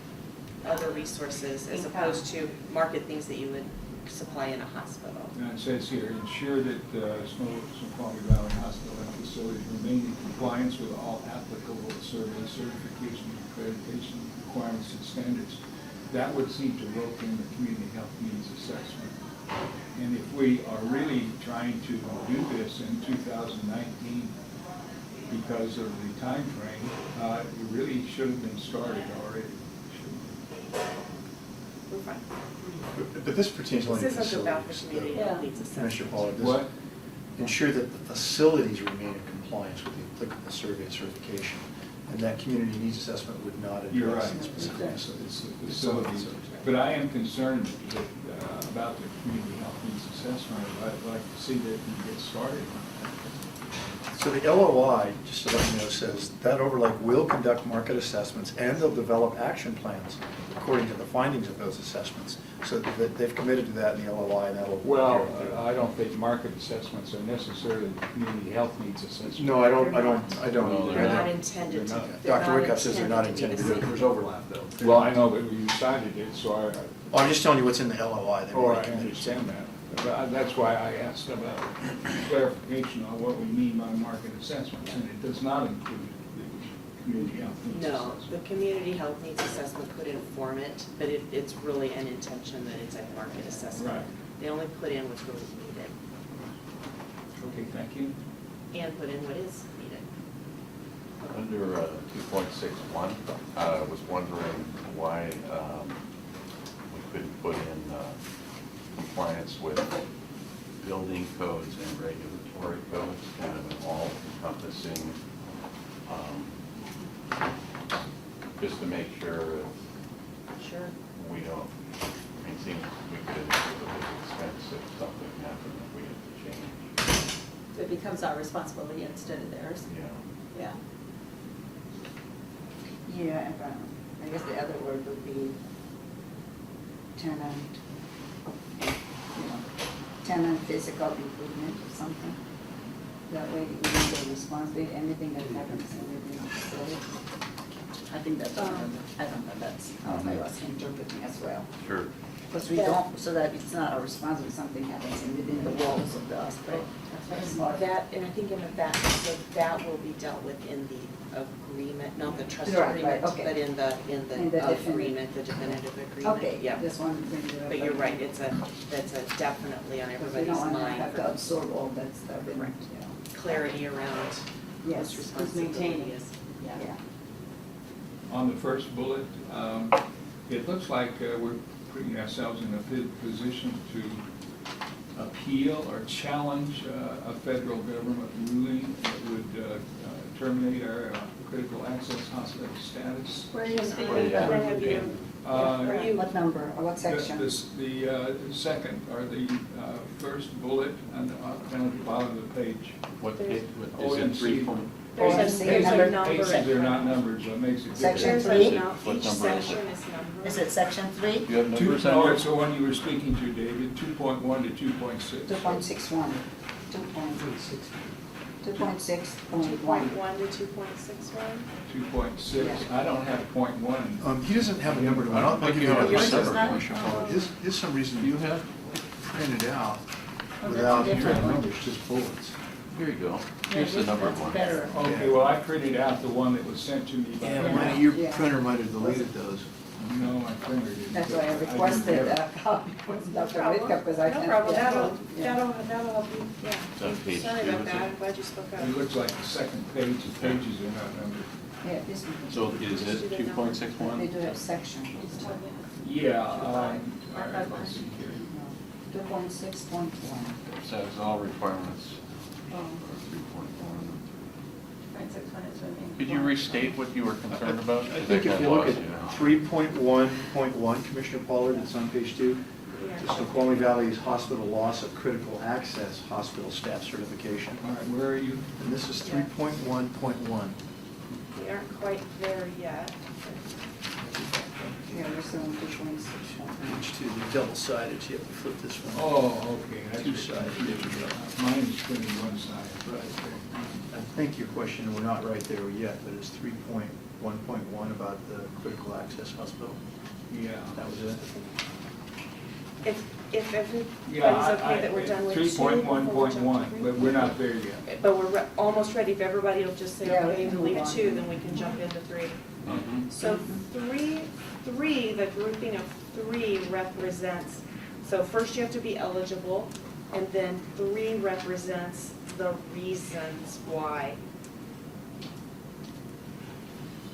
B: other resources, as opposed to market things that you would supply in a hospital.
F: Now it says here, ensure that Snoqualmie Valley Hospital and facilities remain in compliance with all applicable survey, certification, accreditation requirements and standards. That would seem to rope in the community health needs assessment. And if we are really trying to do this in 2019 because of the time frame, it really should have been started already.
B: We're fine.
C: But this pertains only to
B: This isn't about the
C: facilities.
B: community
A: Yeah.
B: health needs assessment.
C: Commissioner Paul, does
F: What?
C: ensure that the facilities remain in compliance with the applicable survey and certification, and that community needs assessment would not
F: You're
C: address
F: right.
C: the specific
F: It's
C: facilities.
F: the facilities. But I am concerned that, about the community health needs assessment. I'd like to see that we get started on
C: So the LOI, just so that you know, says that overlake will conduct market assessments and they'll develop action plans according to the findings of those assessments. So that they've committed to that in the LOI, and that'll.
F: that. Well, I don't think market assessments are necessarily community health needs assessments.
C: No, I don't
B: They're
C: either.
B: not intended to.
F: They're not.
B: they're
C: Dr.
B: not
C: Wickoff says they're not
B: to be
C: intended to
B: the
C: do it.
B: same.
C: There's overlap though.
F: Well, I know that you cited it, so
C: Well, I'm just telling you what's in the LOI. They've
F: I
C: already committed to.
F: understand that. But that's why I asked about clarification on what we mean by market assessments, and it does not include the community health needs
B: No,
F: assessment.
B: the community health needs assessment could inform it, but it's really an intention that it's a market assessment.
F: Right.
B: They only put in what's really needed
F: Okay, thank you.
B: and put in what is needed.
G: Under 2.61, I was wondering why we couldn't put in compliance with building codes and regulatory codes, kind of an all-encompassing, just to make sure
B: Sure.
G: we don't, I mean, it seems we could have a big expense if something happened that we had to change.
A: It becomes our responsibility instead of theirs.
G: Yeah.
A: Yeah.
D: Yeah, and, I guess the other word would be tenant, tenant physical improvement or something. That way we know the responsibility, anything that happens in the facility. I think that's, I don't know, that's how I was interpreting as well.
G: Sure.
D: Because we don't, so that it's not our responsibility, something happens within the walls of the hospital. That's more
B: That, and I think in the back, so that will be dealt with in the agreement, not the trust
D: Right,
B: agreement,
D: okay.
B: but in the
D: In the definitive.
B: agreement, the definitive agreement.
D: Okay,
B: Yeah.
D: this one. bring it up.
B: But you're right, that's a definitely on
D: Because we
B: everybody's
D: don't want to
B: mind
D: have to
B: for
D: absorb all that stuff and,
B: Right. clarity around
D: Yes,
B: whose
D: who's
B: responsibility
A: maintaining.
B: is.
D: Yeah.
F: On the first bullet, it looks like we're putting ourselves in a position to appeal or challenge a federal government ruling that would terminate our critical access hospital status.
A: Where are you speaking
G: Where you at?
A: about?
B: Where have you,
F: Uh,
D: What number, or what section?
F: The second, or the first bullet on the, down at the bottom of the page.
G: What,
B: There's-
G: is it
F: OMC.
G: 3 point?
B: there's
D: OMC
B: a, there's a
D: number-
B: number.
F: Pages are not numbered, so it makes it
D: Section
B: There's
F: difficult.
D: three?
B: a,
G: What
B: each
G: number is it?
B: section is numbered.
D: Is it section 3?
G: Do you have
F: Two,
G: numbers
F: no,
G: on
F: it's
G: there?
F: the one you were speaking to, David, 2.1 to 2.6.
D: 2.61. 2.6.1.
B: 2.1 to 2.61?
F: 2.6, I don't have .1.
C: He doesn't have a number, I'll give you
G: Yours
C: another
B: does
C: separate
B: not?
C: Commissioner Paul. His some reason
G: You have?
C: printed out
A: Oh, that's
C: without
A: a different one.
C: numbers, just bullets.
G: Here you go. Here's the numbered one.
D: Better.
F: Okay, well, I printed out the one that was sent to me by.
C: Yeah, your
D: Yeah.
C: printer might have deleted those.
F: No, my printer didn't.
D: That's why I
F: didn't
D: requested
F: get it.
D: a copy from Dr.
B: problem.
D: Whitcup, because I
B: No
D: can't.
B: problem,
D: get
B: that'll,
D: both. Yeah.
B: that'll help you, yeah.
G: It's on page
B: Sorry
G: 2,
B: about
G: is
B: that,
G: it?
B: I'm glad you spoke up.
F: It looks like the second page, the pages are not numbered.
D: Yeah, this one.
G: So is it
D: They
G: 2.61?
D: do have section.
F: Yeah, all right, let's see here.
D: 2.6.1.
G: Says all requirements
A: Oh,
G: are 3.1.
A: right, 6.1 is swimming.
G: Could you restate what you were concerned about?
C: I
G: 'Cause
C: think if
G: got
C: you look
G: lost,
C: at 3.1.1, Commissioner Pollard, it's on page 2. The Snoqualmie Valley's hospital loss of critical access hospital staff certification.
F: All right, where are you?
C: And this is 3.1.1.
B: We aren't quite there yet.
D: Yeah, we're on 2.6.1.
C: Page 2, they're double-sided, so you have to flip this one.
F: Oh, okay. that's
C: Two-sided.
F: Mine is printed one side.
C: Right. I think your question, we're not right there yet, but it's 3.1.1 about the critical access hospital.
F: Yeah.
C: That was it?
B: If everybody's
F: Yeah,
B: okay that we're done with 2.
F: 3.1.1, but we're not there yet.
B: But we're almost ready. If everybody will just say,
D: Yeah, we
B: okay,
D: can
B: to leave
D: move
B: it
D: on.
B: 2, then we can jump into 3.
G: Mhm.
B: So 3, the grouping of 3 represents, so first you have to be eligible, and then 3 represents the reasons why.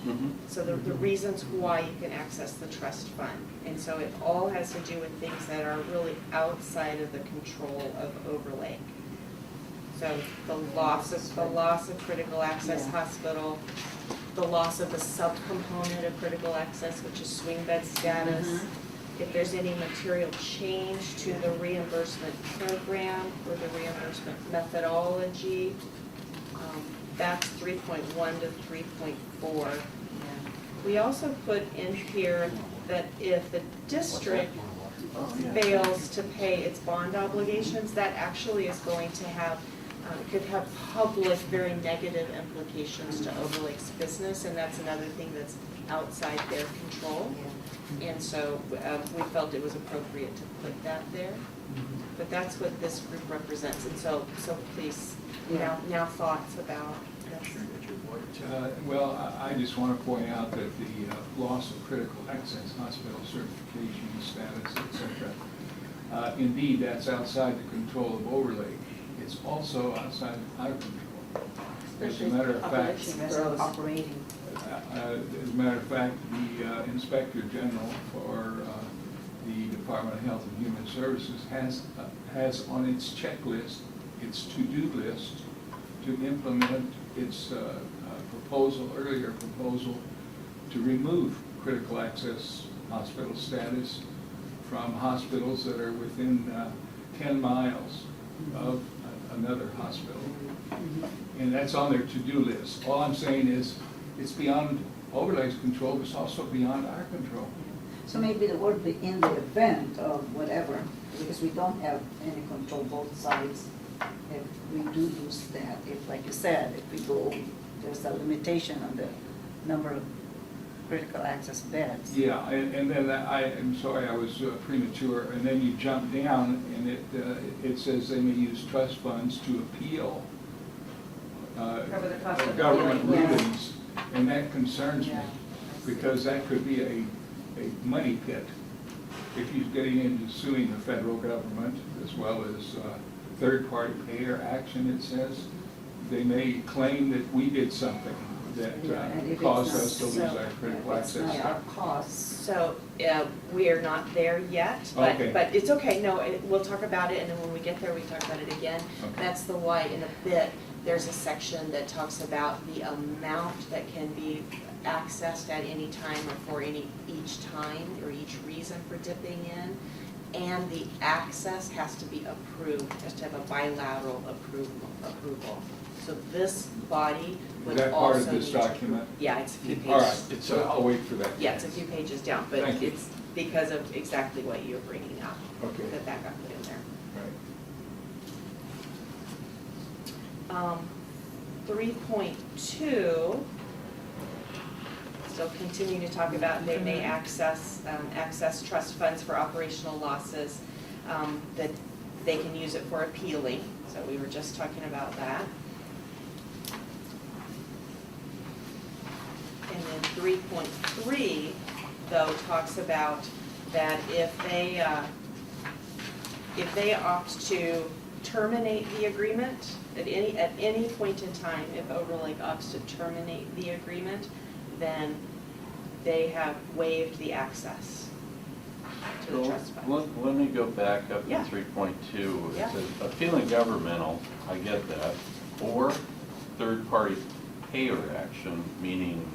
G: Mhm.
B: So the reasons why you can access the trust fund. And so it all has to do with things that are really outside of the control of Overlake. So the loss of critical access
D: Yeah.
B: hospital, the loss of the subcomponent of critical access, which is swing bed status. If there's any material change to the reimbursement program or the reimbursement methodology, that's 3.1 to 3.4. We also put in here that if the district fails to pay its bond obligations, that actually is going to have, could have public, very negative implications to Overlake's business, and that's another thing that's outside their control. And so we felt it was appropriate to put that there. But that's what this group represents, and so please, now thoughts about this.
F: Well, I just want to point out that the loss of critical access hospital certification status, et cetera, indeed, that's outside the control of Overlake. It's also outside of our control. As a matter of fact,
D: Operating.
F: as a matter of fact, the Inspector General for the Department of Health and Human Services has on its checklist, its to-do list, to implement its earlier proposal to remove critical access hospital status from hospitals that are within 10 miles of another hospital. And that's on their to-do list. All I'm saying is, it's beyond Overlake's control, but it's also beyond our control.
D: So maybe the word be in the event of whatever, because we don't have any control both sides. If we do lose that, if, like you said, if we go, there's a limitation on the number of critical access beds.
F: Yeah, and then I'm sorry, I was premature, and then you jump down, and it says they may use trust funds to appeal
A: Cover the cost of
F: government
A: appealing, yeah.
F: rulings, and that concerns me,
D: Yeah.
F: because that could be a money pit. If he's getting into suing the federal government, as well as third-party payer action, it says, they may claim that we did something that
D: And if it's
F: caused
D: not-
F: us to lose our critical
D: It's not
F: access.
D: our costs.
B: So, we are not there yet, but,
F: Okay.
B: but it's okay, no, we'll talk about it, and then when we get there, we talk about it again.
F: Okay.
B: That's the why, in a bit, there's a section that talks about the amount that can be accessed at any time or for each time or each reason for dipping in. And the access has to be approved, has to have a bilateral approval. So this body
F: Is
B: would
F: that part
B: also
F: of this
B: need to-
F: document?
B: Yeah, it's a few pages.
F: All right, so I'll wait for that.
B: Yeah, it's a few pages down, but
F: Thank you.
B: it's because of exactly what you're bringing up,
F: Okay.
B: that got put in there.
F: Right.
B: 3.2, still continuing to talk about they may access trust funds for operational losses, that they can use it for appealing, so we were just talking about that. And then 3.3, though, talks about that if they opt to terminate the agreement at any point in time, if Overlake opts to terminate the agreement, then they have waived the access to the
G: So
B: trust fund.
G: let me go back up
B: Yeah.
G: to 3.2. It
B: Yeah.
G: says, appealing governmental, I get that, or third-party payer action, meaning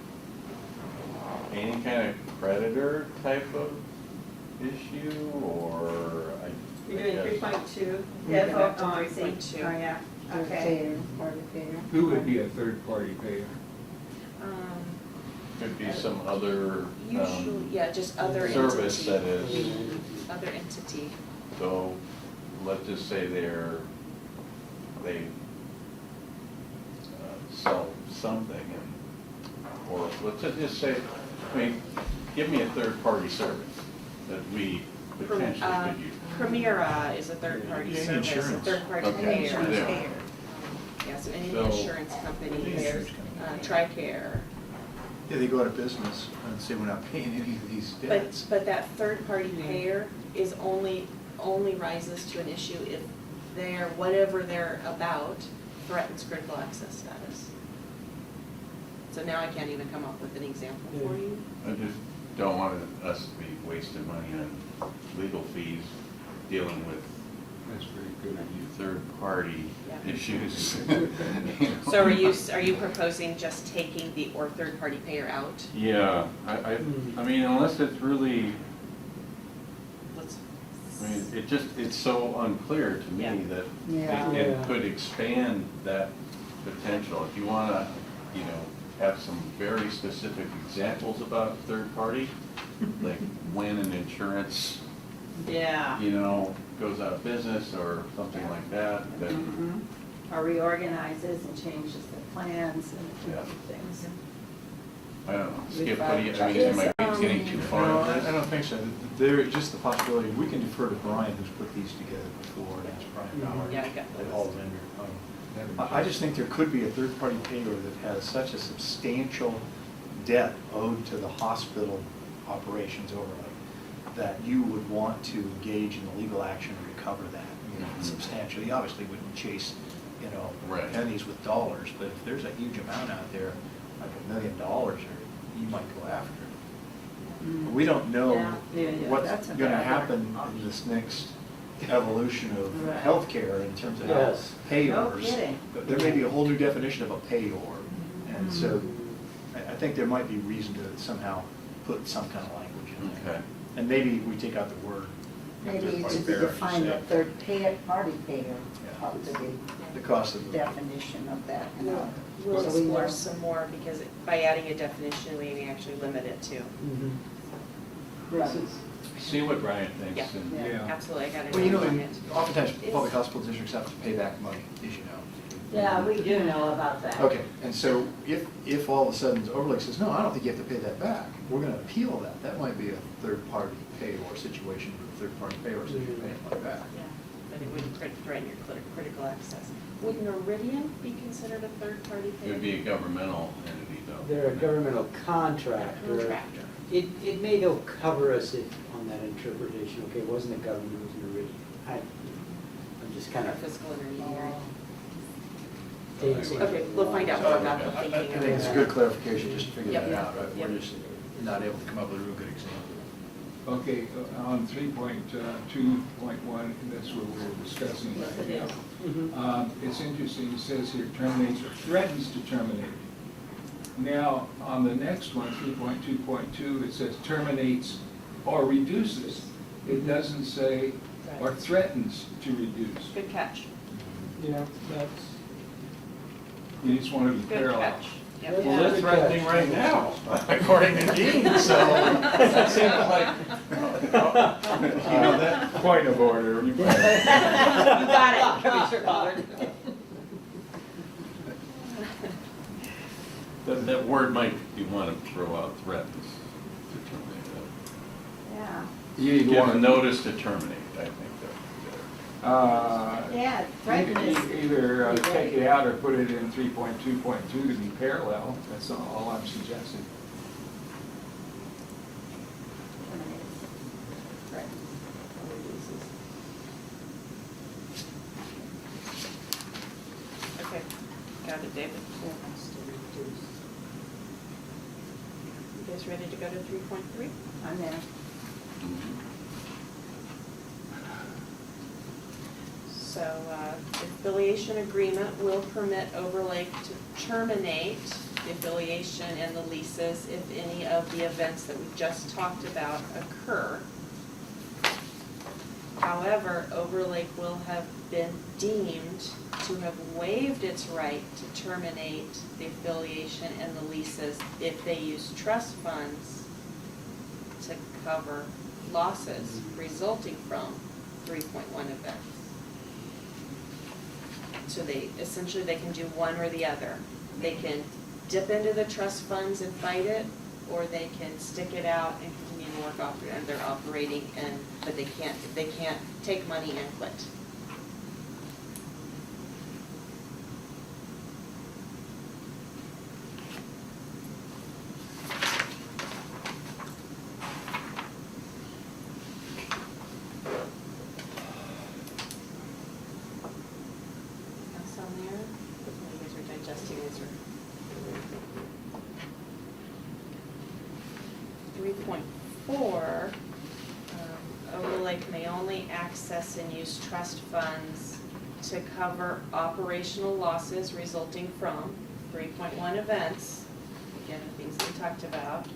G: any kind of creditor type of issue, or I
A: You're doing
G: guess-
A: 3.2?
B: Yeah,
A: Yeah,
B: back to
A: I see.
B: 3.2.
A: Oh, yeah, okay.
D: Payer, party payer.
F: Who would be a third-party payer?
G: Could be some other
B: Usually, yeah, just other entity.
G: service that is,
B: Other entity.
G: so let's just say they sell something, and, or let's just say, I mean, give me a third-party service that we potentially could use.
B: Primera is a third-party
C: Yeah,
B: service, a
C: insurance.
B: third-party
G: Okay,
B: payer.
G: yeah.
B: Yeah, so any
G: So-
B: insurance companies, TRICARE.
C: Yeah, they go out of business and say we're not paying any of these debts.
B: But that third-party payer is only rises to an issue if whatever they're about threatens critical access status. So now I can't even come up with an example for you.
G: I just don't want us to be wasting money on legal fees dealing with
F: That's very good of you.
G: third-party
B: Yeah.
G: issues.
B: So are you proposing just taking the or third-party payer out?
G: Yeah, I mean, unless it's really,
B: Let's.
G: I mean, it's so unclear to
B: Yeah.
G: me that
D: Yeah.
G: it
I: Yeah.
G: could expand that potential. If you wanna, have some very specific examples about third-party, like when an insurance,
A: Yeah.
G: goes out of business or something like that, then,
A: Or reorganizes and changes the plans and
G: Yeah.
A: things.
G: I don't know. Skip, what do you, I mean, am I getting too far
C: No,
G: into
C: I
G: this?
C: don't think so. There, just the possibility, we can defer to Brian, who's put these together before, and ask Brian Bauer.
B: Yeah, I got
C: They
B: those.
C: all in there. I just think there could be a third-party payer that has such a substantial debt owed to the hospital operations overlay that you would want to engage in the legal action to recover that, substantially. You obviously wouldn't chase,
G: Right.
C: pennies with dollars, but if there's a huge amount out there, like $1 million, you might go after it. We don't know
A: Yeah,
C: what's
A: that's a
C: gonna
A: bad
C: happen
A: option.
C: in this next evolution of
A: Right.
C: healthcare in terms of how
I: Yes.
C: payors.
A: No kidding.
C: But there may be a whole new definition of a payor, and so I think there might be reason to somehow put some kind of language in there.
G: Okay.
C: And maybe we take out the word.
D: Maybe it
C: third-party
D: should be
C: payer, as you
D: defined,
C: said.
D: a third party payer,
C: Yeah.
D: ought to be
C: The cost of the.
D: definition of that. and all.
B: We'll
D: So we
B: explore
D: know.
B: some more because by adding a definition, we may actually limit it to.
D: Right.
G: See what Brian thinks.
B: Yeah.
G: and-
D: Yeah.
B: Absolutely, I got it.
C: Well,
B: on it.
C: oftentimes,
B: Is-
C: public hospital districts have to pay back money, as you know.
A: Yeah, we do know about that.
C: Okay, and so if all of a sudden Overlake says, no, I don't think you have to pay that back, we're gonna appeal that, that might be a third-party payor situation, third-party payors that you pay it like that.
B: Yeah, but it wouldn't threaten your critical access. Would Meridian be considered a third-party
G: It
B: payer?
G: would be a governmental entity, though.
I: They're a governmental contractor.
B: Contractor.
I: It may though cover us if, on that interpretation, okay, it wasn't a government, it was an Meridian. I'm just kind
B: Or
I: of.
B: fiscal intermediary.
I: dancing.
B: Okay, we'll find out more about the
C: I
B: thinking
C: think
B: of
C: it's a
B: that.
C: good clarification, just to figure
B: Yep.
C: that out, right?
B: Yep.
C: We're just not able to come up with a real good example.
F: Okay, on 3.2.1, that's what we're discussing
A: Yes,
F: right
A: it
F: now.
A: is.
F: It's interesting, it says here terminates or threatens to terminate. Now, on the next one, 3.2.2, it says terminates or reduces. It doesn't say or threatens to reduce.
B: Good catch.
I: Yeah, that's.
F: You just want to be
B: Good
F: parallel.
B: catch. Yep.
G: Well, they're threatening right now, according to Dean, so that seems like, that.
F: Point of order.
B: You got it, Commissioner Pollard.
G: That word might, you want to throw out threatens to terminate.
A: Yeah,
F: You
G: Give
F: want
G: a notice to terminate, I think
A: yeah, threaten is.
F: Either take it out or put it in 3.2.2 to be parallel. That's all I'm suggesting.
J: Got it, David. You guys ready to go to 3.3?
A: I'm there.
J: So, the affiliation agreement will permit Overlake to terminate the affiliation and the leases if any of the events that we just talked about occur. However, Overlake will have been deemed to have waived its right to terminate the affiliation and the leases if they use trust funds to cover losses resulting from 3.1 events. So they can do one or the other. They can dip into the trust funds and fight it, or they can stick it out and continue to work off and they're operating but they can't take money and quit. Else on there? You guys are digesting these or? 3.4, Overlake may only access and use trust funds to cover operational losses resulting from 3.1 events, again, the things we talked about.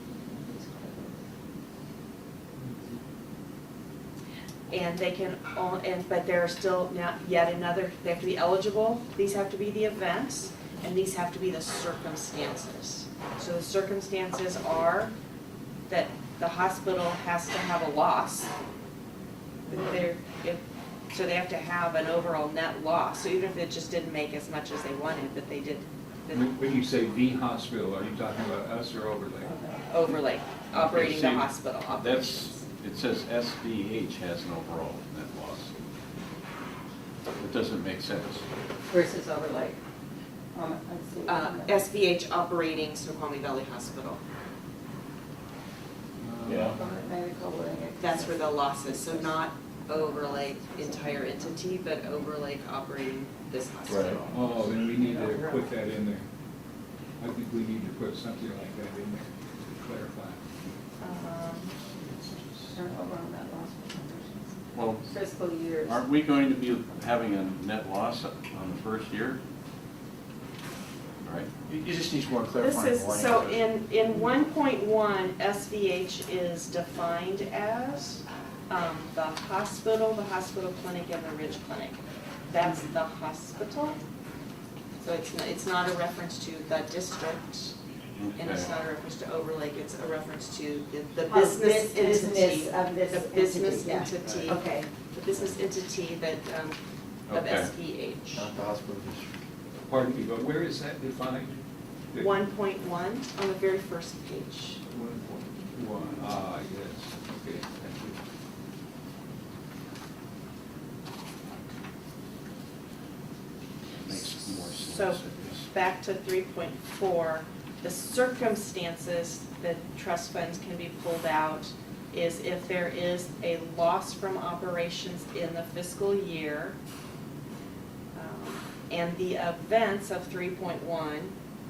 J: And they can, but there are still now yet another, they have to be eligible, these have to be the events, and these have to be the circumstances. So the circumstances are that the hospital has to have a loss. So they have to have an overall net loss, so even if it just didn't make as much as they wanted, but they did.
F: When you say the hospital, are you talking about us or Overlake?
J: Overlake, operating the
G: see,
J: hospital, operations.
G: It says SBH has an overall net loss. It doesn't make sense.
A: Versus Overlake. Let's see.
B: SVH operating Snoqualmie Valley Hospital.
F: Yeah.
A: Medical wing.
B: That's where the loss is, so not Overlake entire entity, but Overlake operating this hospital.
F: Oh, then we need to put that in there. I think we need to put something like that in there to clarify.
A: Around that last
G: Well,
A: fiscal years.
G: aren't we going to be having a net loss on the first year? Right?
C: You just need more
J: This
C: clarifying
J: is,
C: language.
J: so in 1.1, SVH is defined as the hospital clinic, and the Ridge Clinic. That's the hospital. So it's not a reference to the district, and it's
G: Okay.
J: not a reference to Overlake, it's a reference to the
A: Of
J: business
A: this
J: entity.
A: business of this
J: The business
A: entity, yeah.
J: entity.
A: Okay.
J: The business entity that, of
G: Okay.
J: SVH.
C: Not the hospital district.
F: Pardon me, but where is that defined?
J: 1.1 on the very first page.
F: 1.1, yes, okay, thank you.
G: Makes more sense.
J: So
G: I guess.
J: back to 3.4, the circumstances that trust funds can be pulled out is if there is a loss from operations in the fiscal year, and the events of 3.1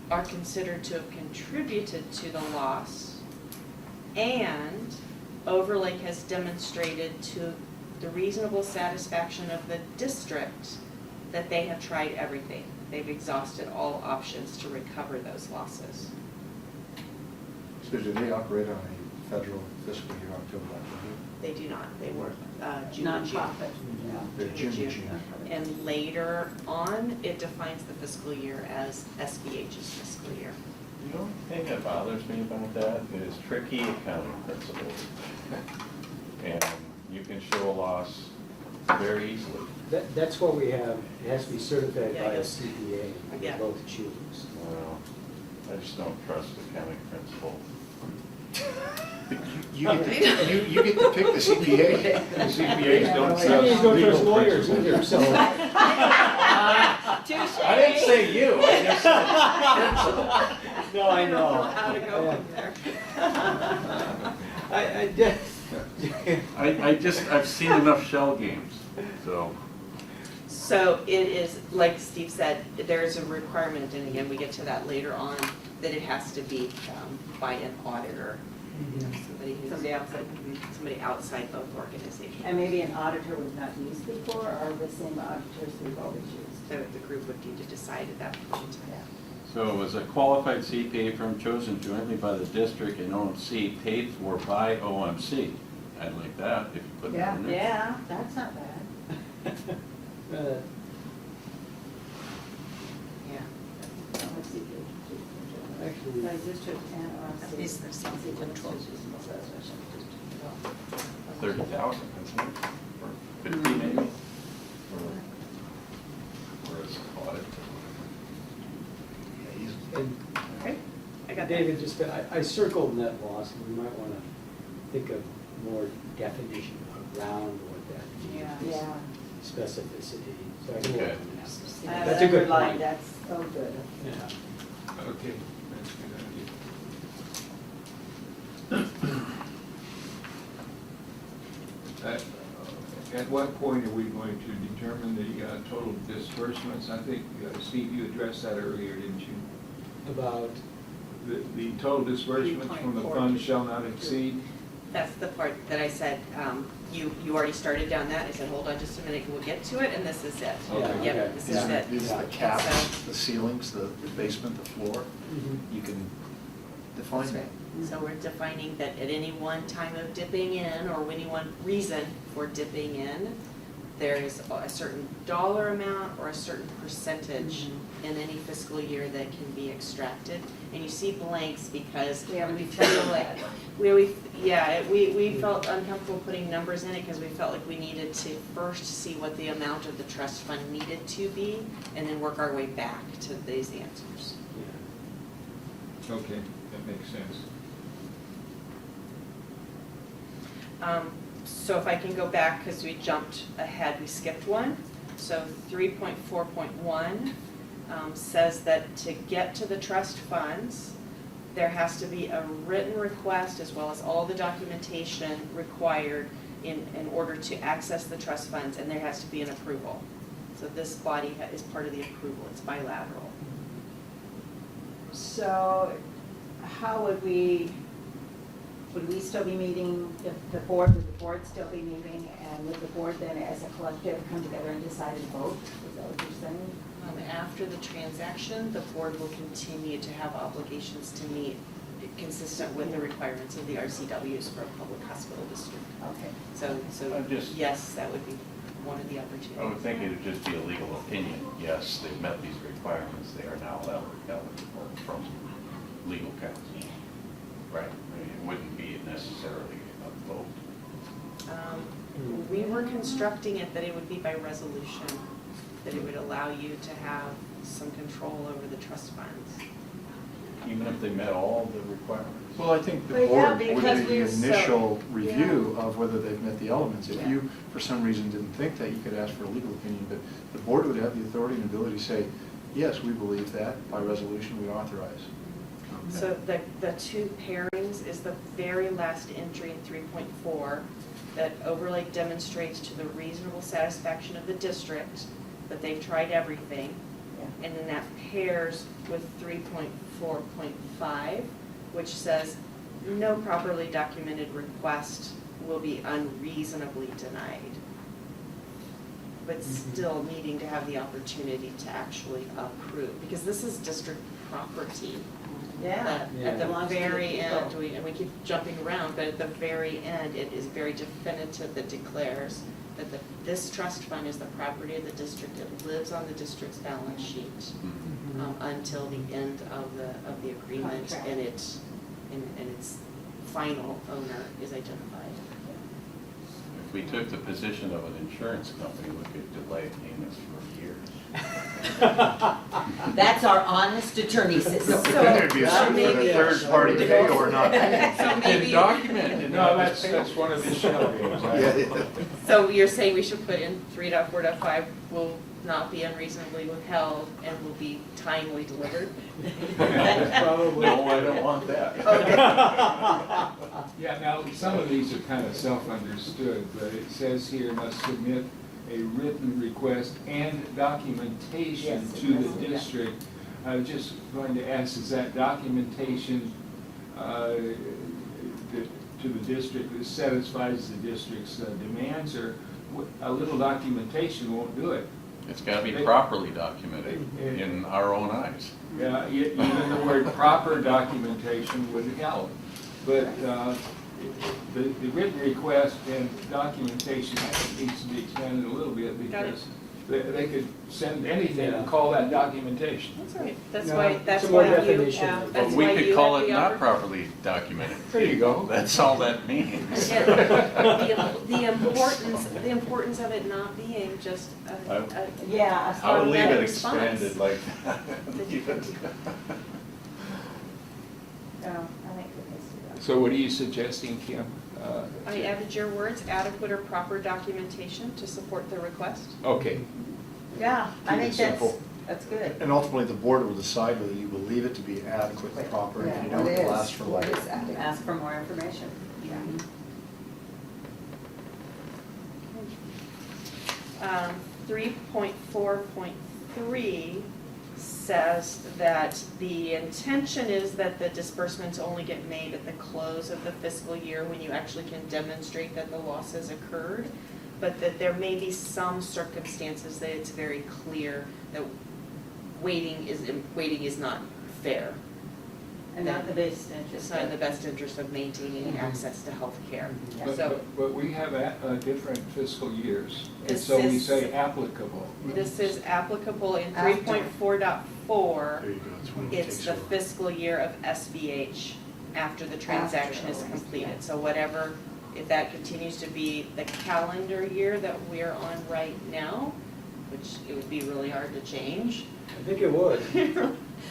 J: are considered to have contributed to the loss, and Overlake has demonstrated to the reasonable satisfaction of the district that they have tried everything. They've exhausted all options to recover those losses.
C: So do they operate on a federal fiscal year, October, October?
J: They do not, they work June to June.
A: Nonprofit, yeah.
C: They're June to June.
J: And later on, it defines the fiscal year as SVH's fiscal year.
K: The only thing that bothers me about that is tricky accounting principles. And you can show a loss very easily.
I: That's what we have, it has to be certified
J: Yeah,
I: by a
J: yes.
I: CPA, and we
J: Yeah.
I: both choose.
K: Well, I just don't trust accounting principles.
C: You get to pick the CPA.
F: The CPAs don't
I: Some of these
F: trust
I: don't
F: legal
I: trust lawyers
F: principles.
I: either, so.
K: I didn't say you, I just said
I: No, I
J: don't
I: know.
J: know how to go from there.
I: I did.
G: I've seen enough shell games, so.
J: So it is, like Steve said, there's a requirement, and again, we get to that later on, that it has to be by an auditor. You know, somebody outside both organizations.
A: And maybe an auditor we've not used before, or the same auditors we've always used.
J: So the group would need to decide at that point.
G: So it was a qualified CPA firm chosen jointly by the district and OMC, paid for by OMC. I'd like that if you put that in there.
A: Yeah, that's not bad.
J: Yeah.
I: Actually,
A: By district and
J: At
A: RC.
J: least there's something controlled.
G: 30,000, isn't it? Or 50 maybe? Or is it audit?
I: and
J: Okay, I got that.
I: David, just, I circled net loss, and we might want to think of more definition around what that means.
A: Yeah.
I: Specificity, so I can work
G: Okay.
I: on that.
A: I have
I: That's a
A: it
I: good
A: underlined.
I: point.
A: That's so good.
I: Yeah.
F: Okay, that's a good idea. At what point are we going to determine the total disbursements? I think, Steve, you addressed that earlier, didn't you?
I: About,
F: The total disbursements from the fund shall not exceed?
J: That's the part that I said, you already started down that. I said, hold on just a minute, we'll get to it, and this is it.
I: Okay.
J: Yep, this
C: These
J: is
C: are,
J: it.
C: these are the
J: So-
C: caps, the ceilings, the basement, the floor.
I: Mhm.
C: You can define
J: That's
C: that.
J: right. So we're defining that at any one time of dipping in, or any one reason for dipping in, there is a certain dollar amount or a certain percentage in any fiscal year that can be extracted. And you see blanks because
A: We haven't
J: we feel
A: determined
J: like,
A: that.
J: we felt uncomfortable putting numbers in it because we felt like we needed to first see what the amount of the trust fund needed to be, and then work our way back to these answers.
I: yeah.
F: Okay, that makes sense.
J: So if I can go back, because we jumped ahead, we skipped one. So 3.4.1 says that to get to the trust funds, there has to be a written request as well as all the documentation required in order to access the trust funds, and there has to be an approval. So this body is part of the approval, it's bilateral.
A: So how would we still be meeting, if the board, would the board still be meeting? And would the board then as a collective come together and decide and vote? Is that what you're saying?
J: After the transaction, the board will continue to have obligations to meet consistent with the requirements of the RCWs for a public hospital district.
A: Okay.
J: So yes, that would be one of the opportunities.
K: I would think it would just be a legal opinion. Yes, they've met these requirements, they are now eligible from legal counsel. Right, I mean, it wouldn't be necessarily a vote.
J: We were constructing it that it would be by resolution, that it would allow you to have some control over the trust funds.
K: Even if they met all the requirements.
C: Well, I think the
A: But yeah,
C: board would
A: because
C: do the
A: we're so-
C: initial review of whether they've met the elements. If
A: Yeah.
C: you, for some reason, didn't think that, you could ask for a legal opinion, but the board would have the authority and ability to say, yes, we believe that, by resolution, we authorize.
J: So the two pairings is the very last entry in 3.4 that Overlake demonstrates to the reasonable satisfaction of the district that they've tried everything.
A: Yeah.
J: And then that pairs with 3.4.5, which says no properly documented request will be unreasonably denied, but still needing to have the opportunity to actually approve, because this is district property.
A: Yeah.
J: At the
A: Belongs to the
J: very
A: people.
J: end, and we keep jumping around, but at the very end, it is very definitive that declares that this trust fund is the property of the district. It lives on the district's balance sheet until the end of the agreement,
A: Contract.
J: and its final owner is identified.
G: If we took the position of an insurance company, we could delay payments for years.
A: That's our honest attorney system.
C: Then there'd be a suit for the
J: maybe-
C: third party to pay or not.
J: So
K: And
J: maybe,
K: documented.
F: No, that's one of the shell games.
C: Yeah.
J: so you're saying we should put in 3.4.5 will not be unreasonably withheld and will be timely delivered?
I: Probably.
K: No, I don't want that.
F: Yeah, now, some of these are kind of self-understood, but it says here must submit a written request and documentation
A: Yes,
F: to the
A: yes, yeah.
F: district. I was just going to ask, is that documentation to the district that satisfies the district's demands, or a little documentation won't do it?
G: It's gotta be properly documented in our own eyes.
F: Yeah, even the word proper documentation would help, but the written request and documentation, I think, needs to be expanded a little bit,
J: Got it.
F: because they could send anything and call that documentation.
J: That's all right. That's
I: No,
J: why,
I: it's
J: that's
I: a more
J: why you
I: definition.
J: have,
I: But
J: that's
G: But
J: why
G: we
J: you
G: could call
J: have
G: it
J: the
G: not
J: oppor-
G: properly documented.
F: There you go.
G: That's all that means.
J: Yeah, the importance of it not being just a.
A: Yeah,
K: I would leave it
J: automatic response.
K: expanded like that. Leave it.
A: No, I think it needs to be.
F: So what are you suggesting, Kim?
J: I added your words, adequate or proper documentation to support the request.
F: Okay,
A: Yeah, I
C: Keep it
A: think
C: simple.
A: that's good.
C: And ultimately, the board will decide whether you believe it to be adequate and proper. If you
D: Yeah,
C: don't,
D: what
C: it'll
D: is-
C: ask for
D: what
C: life.
D: is adequate?
A: Ask for more information.
D: Yeah.
J: 3.4.3 says that the intention is that the disbursements only get made at the close of the fiscal year when you actually can demonstrate that the loss has occurred, but that there may be some circumstances that it's very clear that waiting is not fair.
A: And not the best interest.
J: It's not in the best interest of maintaining access to health care.
F: but,
J: So
F: but we have different fiscal years, and
J: This
F: so we
J: is-
F: say applicable.
J: this is applicable in
D: After.
J: 3.4.4.
C: There you go, that's when it
J: It's
C: takes
J: the
C: over.
J: fiscal year of SBH after the transaction is
D: After,
J: completed.
D: yeah.
J: So whatever, if that continues to be the calendar year that we're on right now, which it would be really hard to change.
I: I think it would.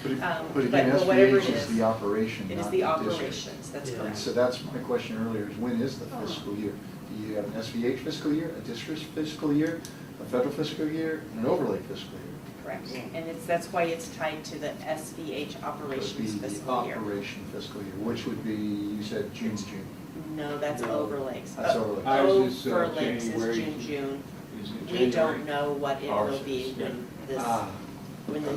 C: But
J: but
C: again,
J: whatever it
C: SBH is
J: is,
C: the operation,
J: It is
C: not
J: the
C: the district.
J: operations, that's
I: Yeah.
C: And
J: correct.
C: so that's my question earlier, is when is the fiscal year? Do you have an SVH fiscal year, a district fiscal year, a federal fiscal year, and an overlay fiscal year?
J: Correct. And that's why it's tied to the SBH
C: It
J: operations
C: would be the
J: fiscal year.
C: operation fiscal year, which would be, you said June to June.
J: No, that's
I: No.
J: overlays.
C: That's overlays.
F: Ours is,
J: Overlays
F: January.
J: is June.
F: Is it
J: We
F: January?
J: don't know what it
K: Ours
J: will be
K: is,
J: when this,
C: Ah,
J: when the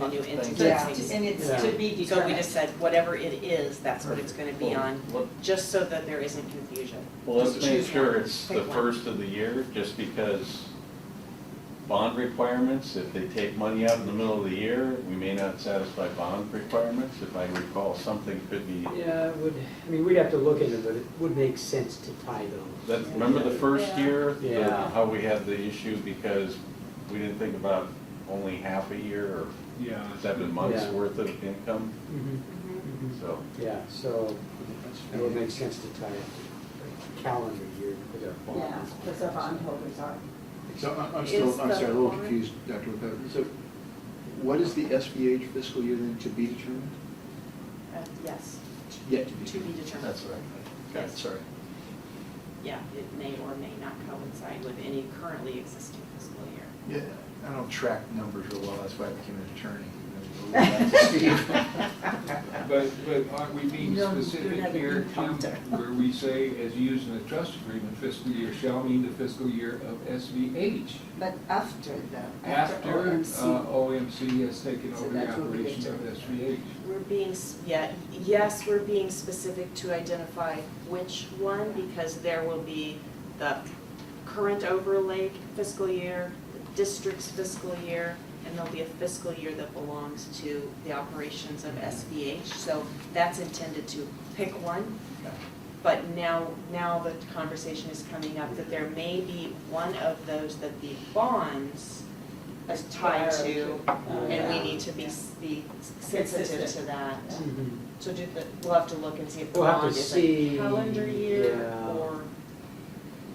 J: new entity
A: So
D: Yeah.
A: it's, and it's
I: Yeah.
A: to be
J: So
A: determined.
J: we just said, whatever it is, that's what it's gonna be on,
K: Well,
J: just so that there isn't confusion.
K: let's
J: Just
K: make
J: choose
K: sure
J: one.
K: it's
J: Pick
K: the
J: one.
K: first of the year, just because bond requirements, if they take money out in the middle of the year, we may not satisfy bond requirements. If I recall, something could be,
I: Yeah, it would, I mean, we'd have to look into it, but it would make sense to tie those.
K: remember the first
J: Yeah.
K: year?
I: Yeah.
K: How we had the issue because we didn't think about only half a year or
F: Yeah.
K: 7 months
I: Yeah.
K: worth of income,
I: Mhm,
J: Mhm.
I: mhm.
K: so.
I: Yeah, so it would make sense to tie it to the calendar year because our bond.
A: Yeah, because our bondholders are.
E: So I'm
J: Is
E: still, I'm
J: the
E: sorry, a little
J: bond-
E: confused, Dr. Lepetta. So what is the SVH fiscal year then to be determined?
J: Yes,
E: Yet to be
J: to be
E: determined.
J: determined.
C: That's right. Okay,
J: Yes.
C: sorry.
J: Yeah, it may or may not coincide with any currently existing fiscal year.
C: Yeah, I don't track numbers real well, that's why I became an attorney. That's Steve.
F: But aren't we being
A: You're
F: specific
A: not a
F: here,
A: good
F: Kim,
A: counter.
F: where we say, as used in the trust agreement, fiscal year shall mean the fiscal year of SVH?
D: But after the,
F: After
D: OMC.
F: OMC has taken
D: So
F: over the
D: that will be
F: operation of
D: determined.
F: SVH.
J: We're being, yes, we're being specific to identify which one, because there will be the current overlay fiscal year, the district's fiscal year, and there'll be a fiscal year that belongs to the operations of SBH. So that's intended to pick one. But now the conversation is coming up that there may be one of those that the bonds is tied to, and we need to be sensitive to that.
I: Mhm.
J: So we'll have to look and see if the
I: We'll have to
J: bond is
I: see,
J: a calendar year
I: yeah.
J: or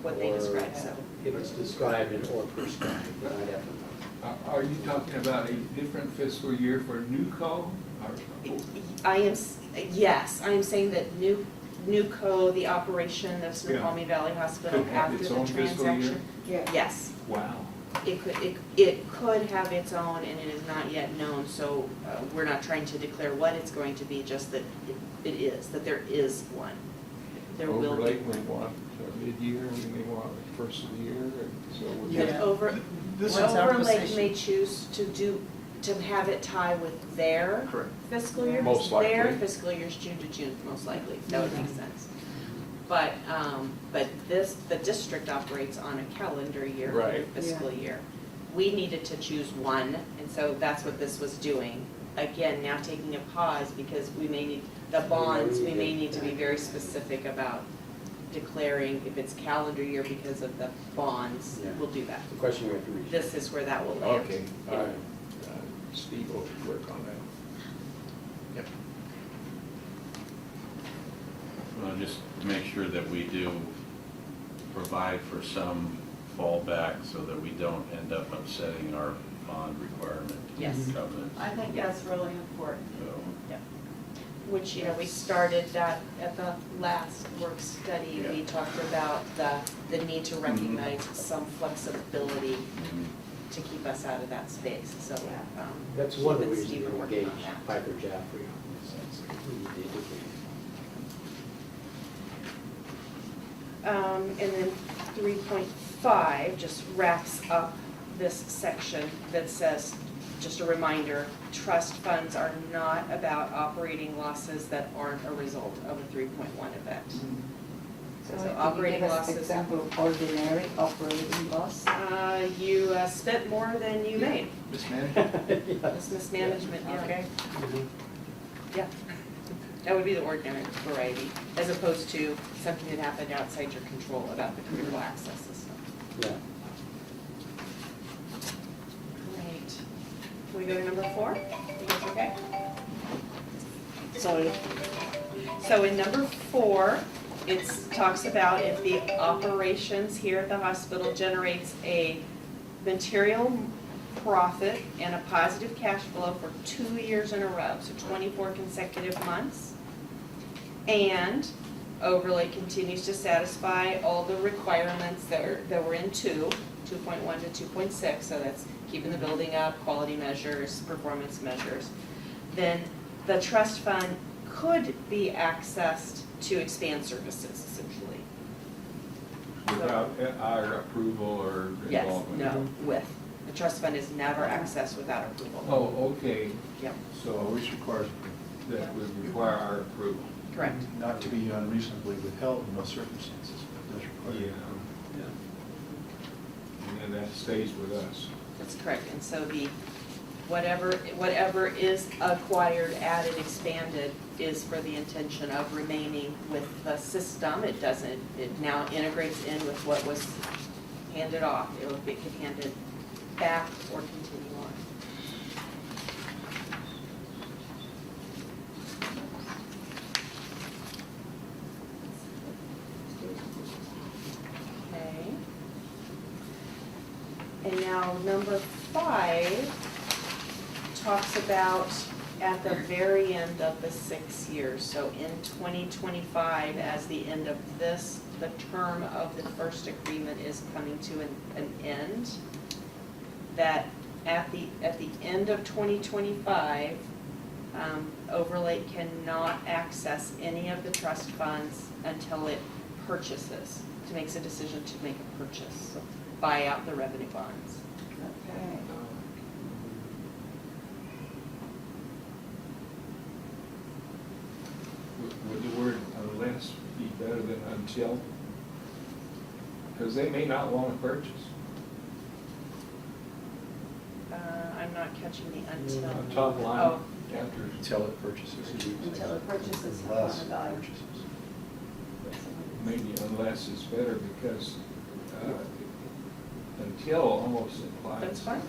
J: what they
I: Or
J: describe, so.
I: If it's described and or prescribed, then I'd have to know.
F: Are you talking about a different fiscal year for NewCo?
J: Yes, I am saying that NewCo, the operation of Snoqualmie Valley Hospital
F: Could have
J: after
F: its
J: the
F: own fiscal year?
J: transaction.
A: Yeah.
J: Yes,
F: Wow.
J: it could have its own, and it is not yet known, so we're not trying to declare what it's going to be, just that it is, that there is one.
B: there will
F: Overlay,
B: be.
F: we want mid-year, we may want first of the year, and so. we'll
A: Yeah.
F: get-
C: This is our
B: Overlake
C: position.
B: may choose to have it tie with their
C: Correct.
B: fiscal year.
F: Most
B: Their
F: likely.
B: fiscal year is June to June, most likely, that would make sense. But the district operates on a calendar year for
F: Right.
B: the fiscal year. We needed to choose one, and so that's what this was doing. Again, now taking a pause because we may need, the bonds, we may need to be very specific about declaring if it's calendar year because of the bonds,
I: Yeah.
B: we'll do that.
I: The question we have to reach.
B: This is where that will land.
F: Okay, all right. Steve will work on that.
C: Yep.
G: Well, just to make sure that we do provide for some fallback so that we don't end up upsetting our bond requirement.
B: Yes.
G: Covenants.
A: I think that's really important.
G: So,
B: Which, you know, we started that at the last work study. We talked about the need to recognize some flexibility to keep us out of that space, so.
I: That's one of the
B: Keith and
I: reasons
B: Steve are
I: we
B: working
I: engaged
B: on that.
I: Piper Jaffray on this, that's, we need to educate.
B: And then 3.5 just wraps up this section that says, just a reminder, trust funds are not about operating losses that aren't a result of a 3.1 event. So
D: Can you
B: operating
D: give us
B: losses.
D: example of ordinary operating loss?
B: You spent more than you made.
C: Mismanagement?
B: That's mismanagement, yeah.
D: Okay.
B: Yeah. That would be the ordinary variety, as opposed to something that happened outside your control about the critical access system.
I: Yeah.
B: Great. Can we go to number 4? Think it's okay?
D: Sorry.
B: So in number 4, it talks about if the operations here at the hospital generates a material profit and a positive cash flow for 2 years in a row, so 24 consecutive months. And Overlake continues to satisfy all the requirements that were in 2.1 to 2.6, so that's keeping the building up, quality measures, performance measures. Then the trust fund could be accessed to expand services, essentially.
F: Without our approval or
B: Yes,
F: involvement?
B: no, with. The trust fund is never accessed without approval.
F: Oh, okay,
B: Yep,
F: so
C: Which requires,
F: that would require our approval.
B: correct.
C: not to be unreasonably withheld in most circumstances, but does require.
F: And then that stays with us.
B: That's correct. And so the, whatever is acquired, added, expanded is for the intention of remaining with the system. It doesn't, it now integrates in with what was handed off. It get handed back or continue on. Okay. And now number 5 talks about at the very end of the 6 years. So in 2025, as the end of this, the term of the first agreement is coming to an end. That at the end of 2025, Overlake cannot access any of the trust funds until it purchases, makes a decision to make a purchase, so buy out the revenue bonds.
A: Okay.
F: Would the word unless be better than until? Because they may not want to purchase.
B: I'm not catching the until.
F: On top line,
B: Oh,
F: after,
C: Until it purchases.
A: Until it purchases
C: Unless
A: upon value.
C: it purchases.
F: maybe unless is better because until almost implies.
B: that's fine.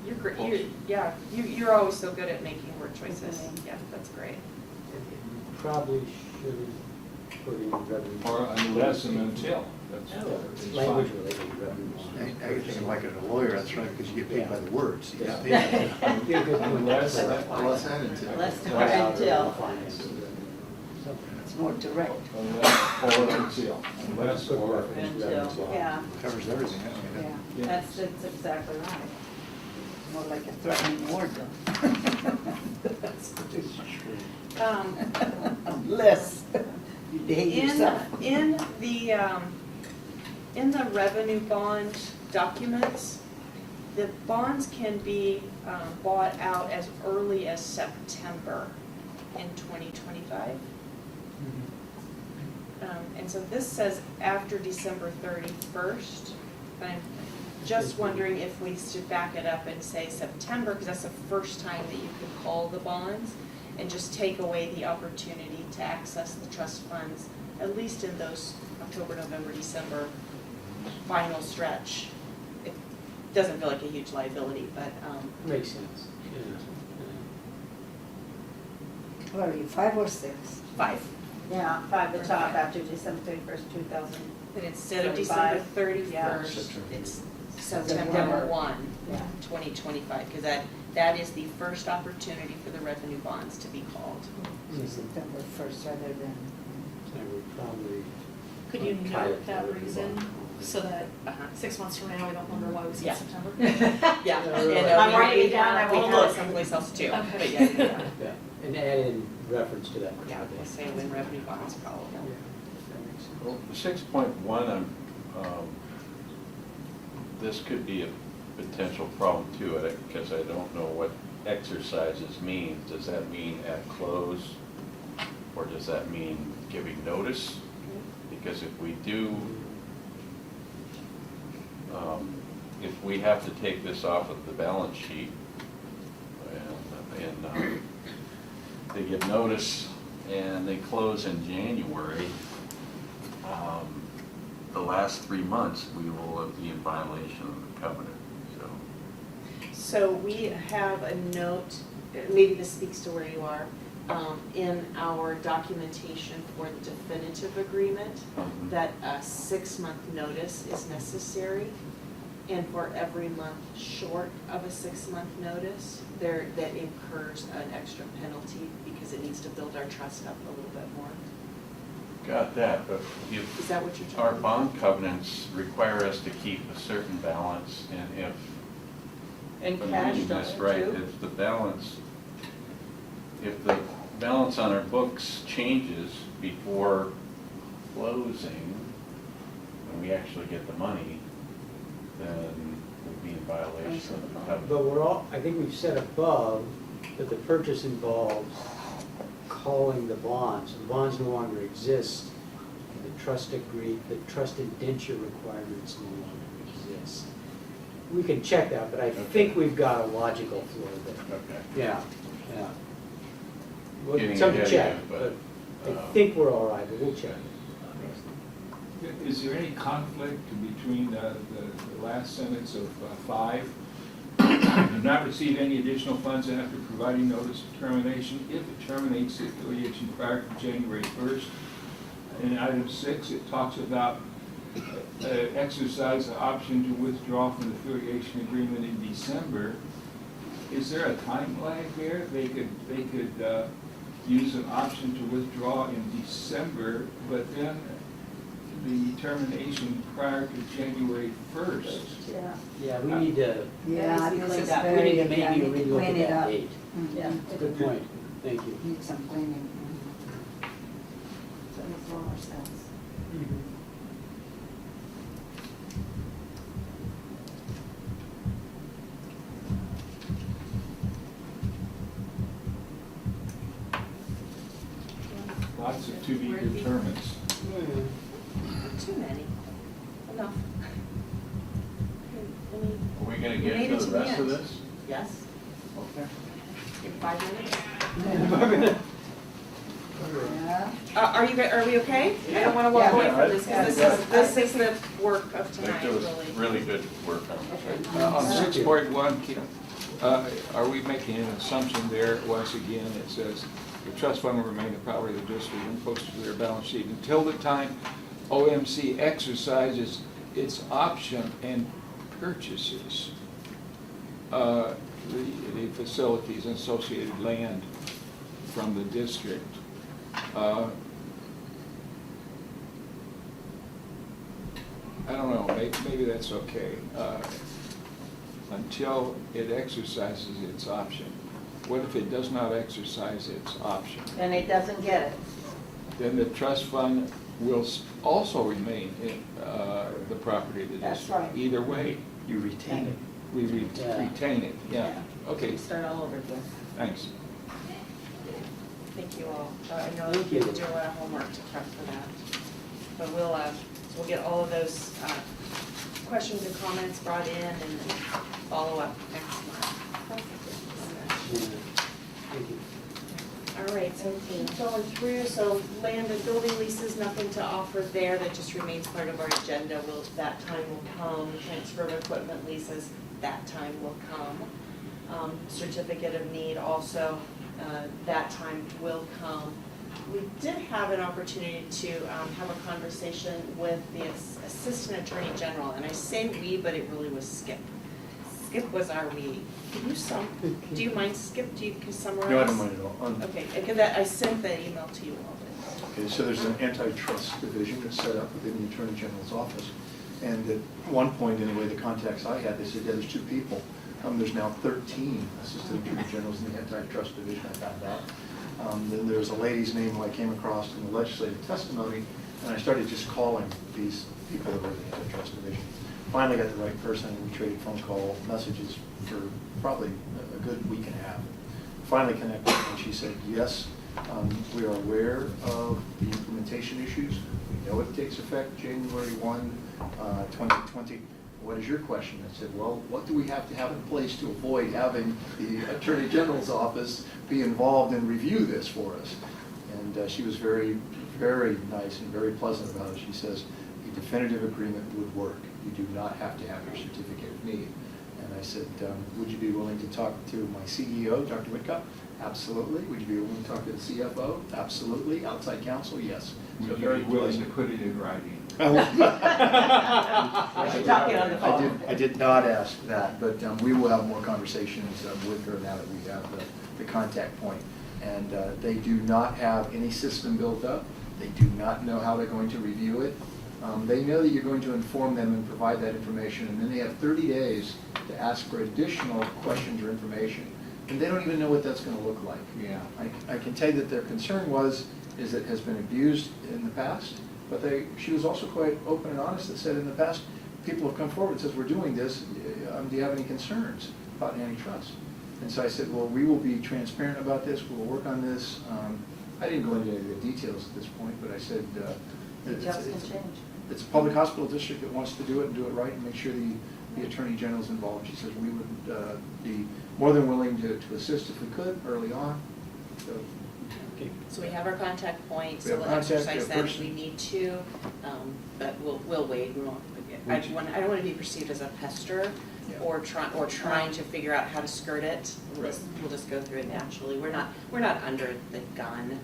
B: You're great, you're always so good at making word choices. Yeah, that's great.
I: Probably should put in revenue.
F: Or unless and until, that's,
I: Yeah,
F: it's
I: language
F: fine.
I: related to revenue.
E: Now you're thinking like a lawyer, that's right, because you get paid by the words. You get
I: Yeah.
E: paid by
I: Be a good
F: Unless-
E: Unless and until.
A: Less
I: Buy out or
A: until.
I: finance or revenue.
D: It's more direct.
F: Unless or until, unless
I: Good
F: or.
I: reference.
A: Until, yeah,
E: Covers everything, I mean,
A: yeah,
F: Yeah.
A: that's exactly right.
D: More like a threatening word though.
B: Um,
D: Unless you behave yourself.
J: In the revenue bond documents, the bonds can be bought out as early as September in 2025. And so this says after December 31st. I'm just wondering if we should back it up and say September, because that's the first time that you could call the bonds, and just take away the opportunity to access the trust funds, at least in those October, November, December final stretch. It doesn't feel like a huge liability, but,
I: Makes sense, yeah.
D: What are you, 5 or 6?
J: 5.
A: Yeah, 5 the top after December 31st, 2000.
J: And instead of
A: 35.
J: December
A: Yeah.
J: 31st, it's
A: September.
J: September 1,
A: Yeah.
J: 2025, because that is the first opportunity for the revenue bonds to be called.
D: So September 1st rather than,
I: I would probably.
H: Could you
I: tie
H: note
I: it
H: that
I: to the
H: reason,
I: bond.
H: so that 6 months from now, we don't wonder why we
J: Yeah.
H: said September?
J: Yeah.
I: really.
A: I'm writing it down every
J: We'll look
A: time.
J: someplace else too,
H: Okay.
J: but yeah, yeah.
I: Yeah, and add in reference to that.
J: Yeah, we'll say when revenue bonds called.
I: Yeah, that makes sense.
G: Well, 6.1, this could be a potential problem too, because I don't know what exercises mean. Does that mean at close, or does that mean giving notice? Because if we do, if we have to take this off of the balance sheet, and they give notice and they close in January, the last 3 months, we will be in violation of the covenant, so.
J: So we have a note, maybe this speaks to where you are, in our documentation for the definitive agreement, that a 6-month notice is necessary. And for every month short of a 6-month notice, that incurs an extra penalty because it needs to build our trust up a little bit more.
G: Got that, but
J: Is
G: if
J: that what you're talking
G: our
J: about?
G: bond covenants require us to keep a certain balance, and if,
A: And
G: if I'm
A: cash,
G: reading
A: don't
G: this
A: you,
G: right,
A: too?
G: if the balance on our books changes before closing, and we actually get the money, then we'll be in violation of the covenant.
I: But we're all, I think we've said above that the purchase involves calling the bonds. The bonds no longer exist. The trust indenture requirements no longer exist. We can check that, but I think we've got a logical flow there.
G: Okay.
I: Yeah, yeah. Well,
G: Getting
I: something
G: ahead
I: to
G: of
I: check,
G: you,
I: but
G: but,
I: I think we're all right, but we'll check.
F: Is there any conflict between the last sentence of 5? Do not receive any additional funds after providing notice of termination if it terminates the affiliation prior to January 1st. In item 6, it talks about exercise the option to withdraw from the affiliation agreement in December. Is there a time lag there? They could use an option to withdraw in December, but then the termination prior to January 1st.
A: Yeah.
I: Yeah, we need to,
D: yeah,
A: needs to be
D: this
A: cleaned
D: is
A: up.
I: we
D: very,
I: need to
D: yeah,
I: maybe
D: need to
I: relook
D: clean
I: at
D: it
I: that
D: up.
I: date.
A: Yeah.
I: Good point, thank you.
D: Need some cleaning. So it makes a lot more sense.
F: Lots of to be determineds.
J: Not too many. Enough. Any-
G: Are we gonna
J: We
G: get
J: made
G: to
J: it to
G: the
J: the
G: rest of
J: end.
G: this?
J: Yes,
G: Okay.
J: in 5 minutes.
D: Yeah.
J: Are we okay? I don't want to walk
D: Yeah.
J: away from this, because this is the work of
G: I think
J: tonight,
G: there was
J: really.
G: really good work on it.
F: On 6.1, are we making an assumption there, once again, it says, the trust fund will remain the property of the district and posted to their balance sheet until the time OMC exercises its option and purchases the facilities and associated land from the district. I don't know, maybe that's okay. Until it exercises its option. What if it does not exercise its option?
A: And it doesn't get it.
F: then the trust fund will also remain in the property of the
A: That's
F: district.
A: right.
F: Either way,
C: You retain it.
F: we
I: Yeah.
F: retain it, yeah. Okay,
J: Start all over again.
F: thanks.
J: Thank you all. I know
I: Thank
J: you
I: you.
J: have to do a lot of homework to prep for that. But we'll get all of those questions and comments brought in and then follow up next month.
I: Yeah. Thank you.
J: All right, so going through, so land and building leases, nothing to offer there, that just remains part of our agenda. That time will come. Transfer of equipment leases, that time will come. Certificate of need also, that time will come. We did have an opportunity to have a conversation with the Assistant Attorney General, and I say we, but it really was Skip. Skip was our we. Do you mind, Skip, do you can summarize?
C: No, I don't mind at all.
J: Okay, because I sent the email to you all.
C: Okay, so there's an antitrust division that's set up within the Attorney General's office. And at one point, anyway, the contacts I had, they said, yeah, there's 2 people. There's now 13 Assistant Attorney Generals in the antitrust division, I found out. Then there's a lady's name who I came across in the legislative testimony, and I started just calling these people that were in the antitrust division. Finally got the right person, and we traded phone call messages for probably a good week and a half. Finally connected, and she said, yes, we are aware of the implementation issues. We know it takes effect January 1, 2020. What is your question? I said, well, what do we have to have in place to avoid having the Attorney General's office be involved and review this for us? And she was very, very nice and very pleasant about it. She says, a definitive agreement would work. You do not have to have your certificate of need. And I said, would you be willing to talk to my CEO, Dr. Whitcup? Absolutely. Would you be willing to talk to the CFO? Absolutely. Outside counsel? Yes. So
F: Would you
C: very
F: be willing to
C: pleasant.
F: put it in writing?
A: I should talk it on the phone.
C: I did not ask that, but we will have more conversations with her now that we have the contact point. And they do not have any system built up. They do not know how they're going to review it. They know that you're going to inform them and provide that information, and then they have 30 days to ask for additional questions or information. And they don't even know what that's going to look like.
F: Yeah.
C: I can tell you that their concern is it has been abused in the past, but she was also quite open and honest and said in the past, people have come forward and says, we're doing this, do you have any concerns about antitrust? And so I said, well, we will be transparent about this, we'll work on this. I didn't go into any of the details at this point, but I said,
A: Details can change.
C: it's a public hospital district that wants to do it and do it right and make sure the Attorney General's involved. She says we would be more than willing to assist if we could early on. So,
I: Okay.
J: So we have our contact point,
C: We
J: so
C: have
J: we'll
C: contact,
J: exercise
C: we have
J: that if
C: person.
J: we need to, but we'll wait. We won't, I don't want to be perceived as a pester
C: Yeah.
J: or trying to figure out how to skirt it. We'll just go through it naturally. We're not under the gun.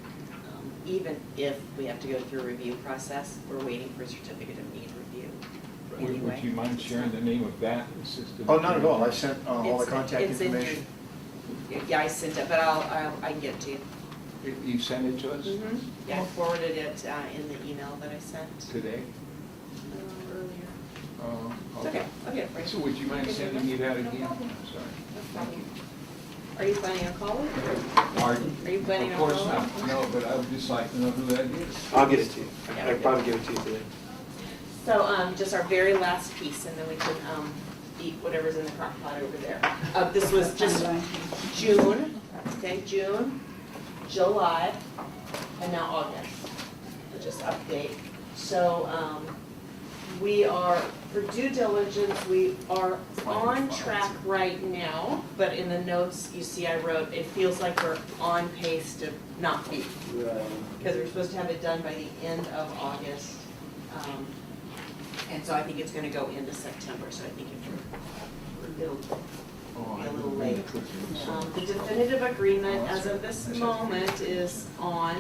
J: Even if we have to go through a review process, we're waiting for a certificate of need review anyway.
F: Would you mind sharing the name of that assistant?
C: Oh, not at all. I sent all the
J: It's-
C: contact
J: it's in your-
C: information.
J: Yeah, I sent it, but I can get it to you.
F: You sent it to us
J: Yeah, I forwarded it in the email that I sent
F: today?
J: earlier.
F: Oh,
J: It's okay, I'll get it for you.
F: So would you mind sending me that again?
J: No problem.
F: I'm sorry.
J: No problem. Are you planning on calling?
F: Pardon?
J: Are you planning on
F: Of course
J: calling?
F: not, no, but I would just like to know who that is.
E: I'll get it to you.
J: Yeah.
E: I'll probably give it to you today.
J: So, just our very last piece, and then we can, eat whatever's in the crock pot over there. This was just June, okay, June, July, and now August. So just update. So, we are, for due diligence, we are on track right now, but in the notes, you see I wrote, it feels like we're on pace to not be.
I: Right.
J: Because we're supposed to have it done by the end of August. And so I think it's gonna go into September, so I think it'll
F: Oh,
J: be
F: I
J: a little
F: didn't
J: late.
F: mean to put this on.
J: The definitive agreement as of this moment is on,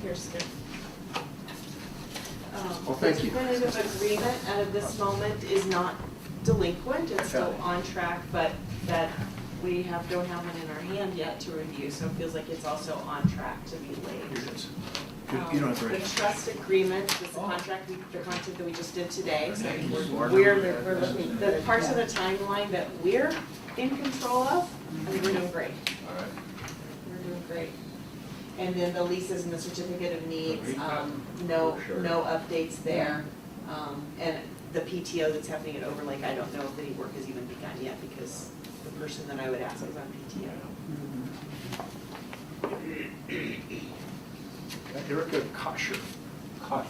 J: here's the.
C: Well, thank you.
J: The definitive agreement as of this moment is not delinquent, it's still on track, but that we don't have it in our hand yet to review, so it feels like it's also on track to be late.
C: Here it is. You don't have to write
J: The
C: it.
J: trust agreement is the contract, the contract that we just did today, so I think
C: Our
J: we're
C: number.
J: looking, the parts of the timeline that we're in control of, I think we're doing great.
F: All right.
J: We're doing great.
B: And then the leases and the certificate of needs, no updates there. And the PTO that's happening at Overlake, I don't know if any work has even begun yet because the person that I would ask is on PTO.
C: Erica Kosher.
K: Yeah,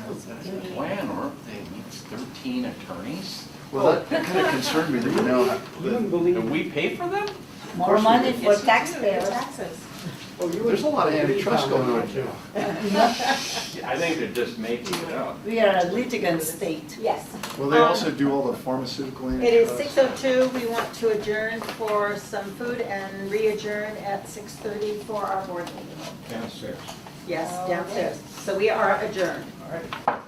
K: that's the plan, or they needs 13 attorneys?
C: Well, that kind of concerned me that, you know,
I: You wouldn't believe.
K: And we pay for them?
D: More money for
B: Yes, you do,
D: taxpayers.
B: Taxes.
I: Oh, you
C: there's a lot of
I: wouldn't believe
C: antitrust
I: how
C: going on.
I: much,
K: I think they're just making it up.
D: We are a litigant state.
A: Yes.
C: Will they also do all the pharmaceutical
A: It is
C: antitrust?
A: 6:02. We want to adjourn for some food and re-adjourn at 6:30 for our board meeting.
F: Downstairs.
A: Yes, downstairs. So we are adjourned.
C: All right.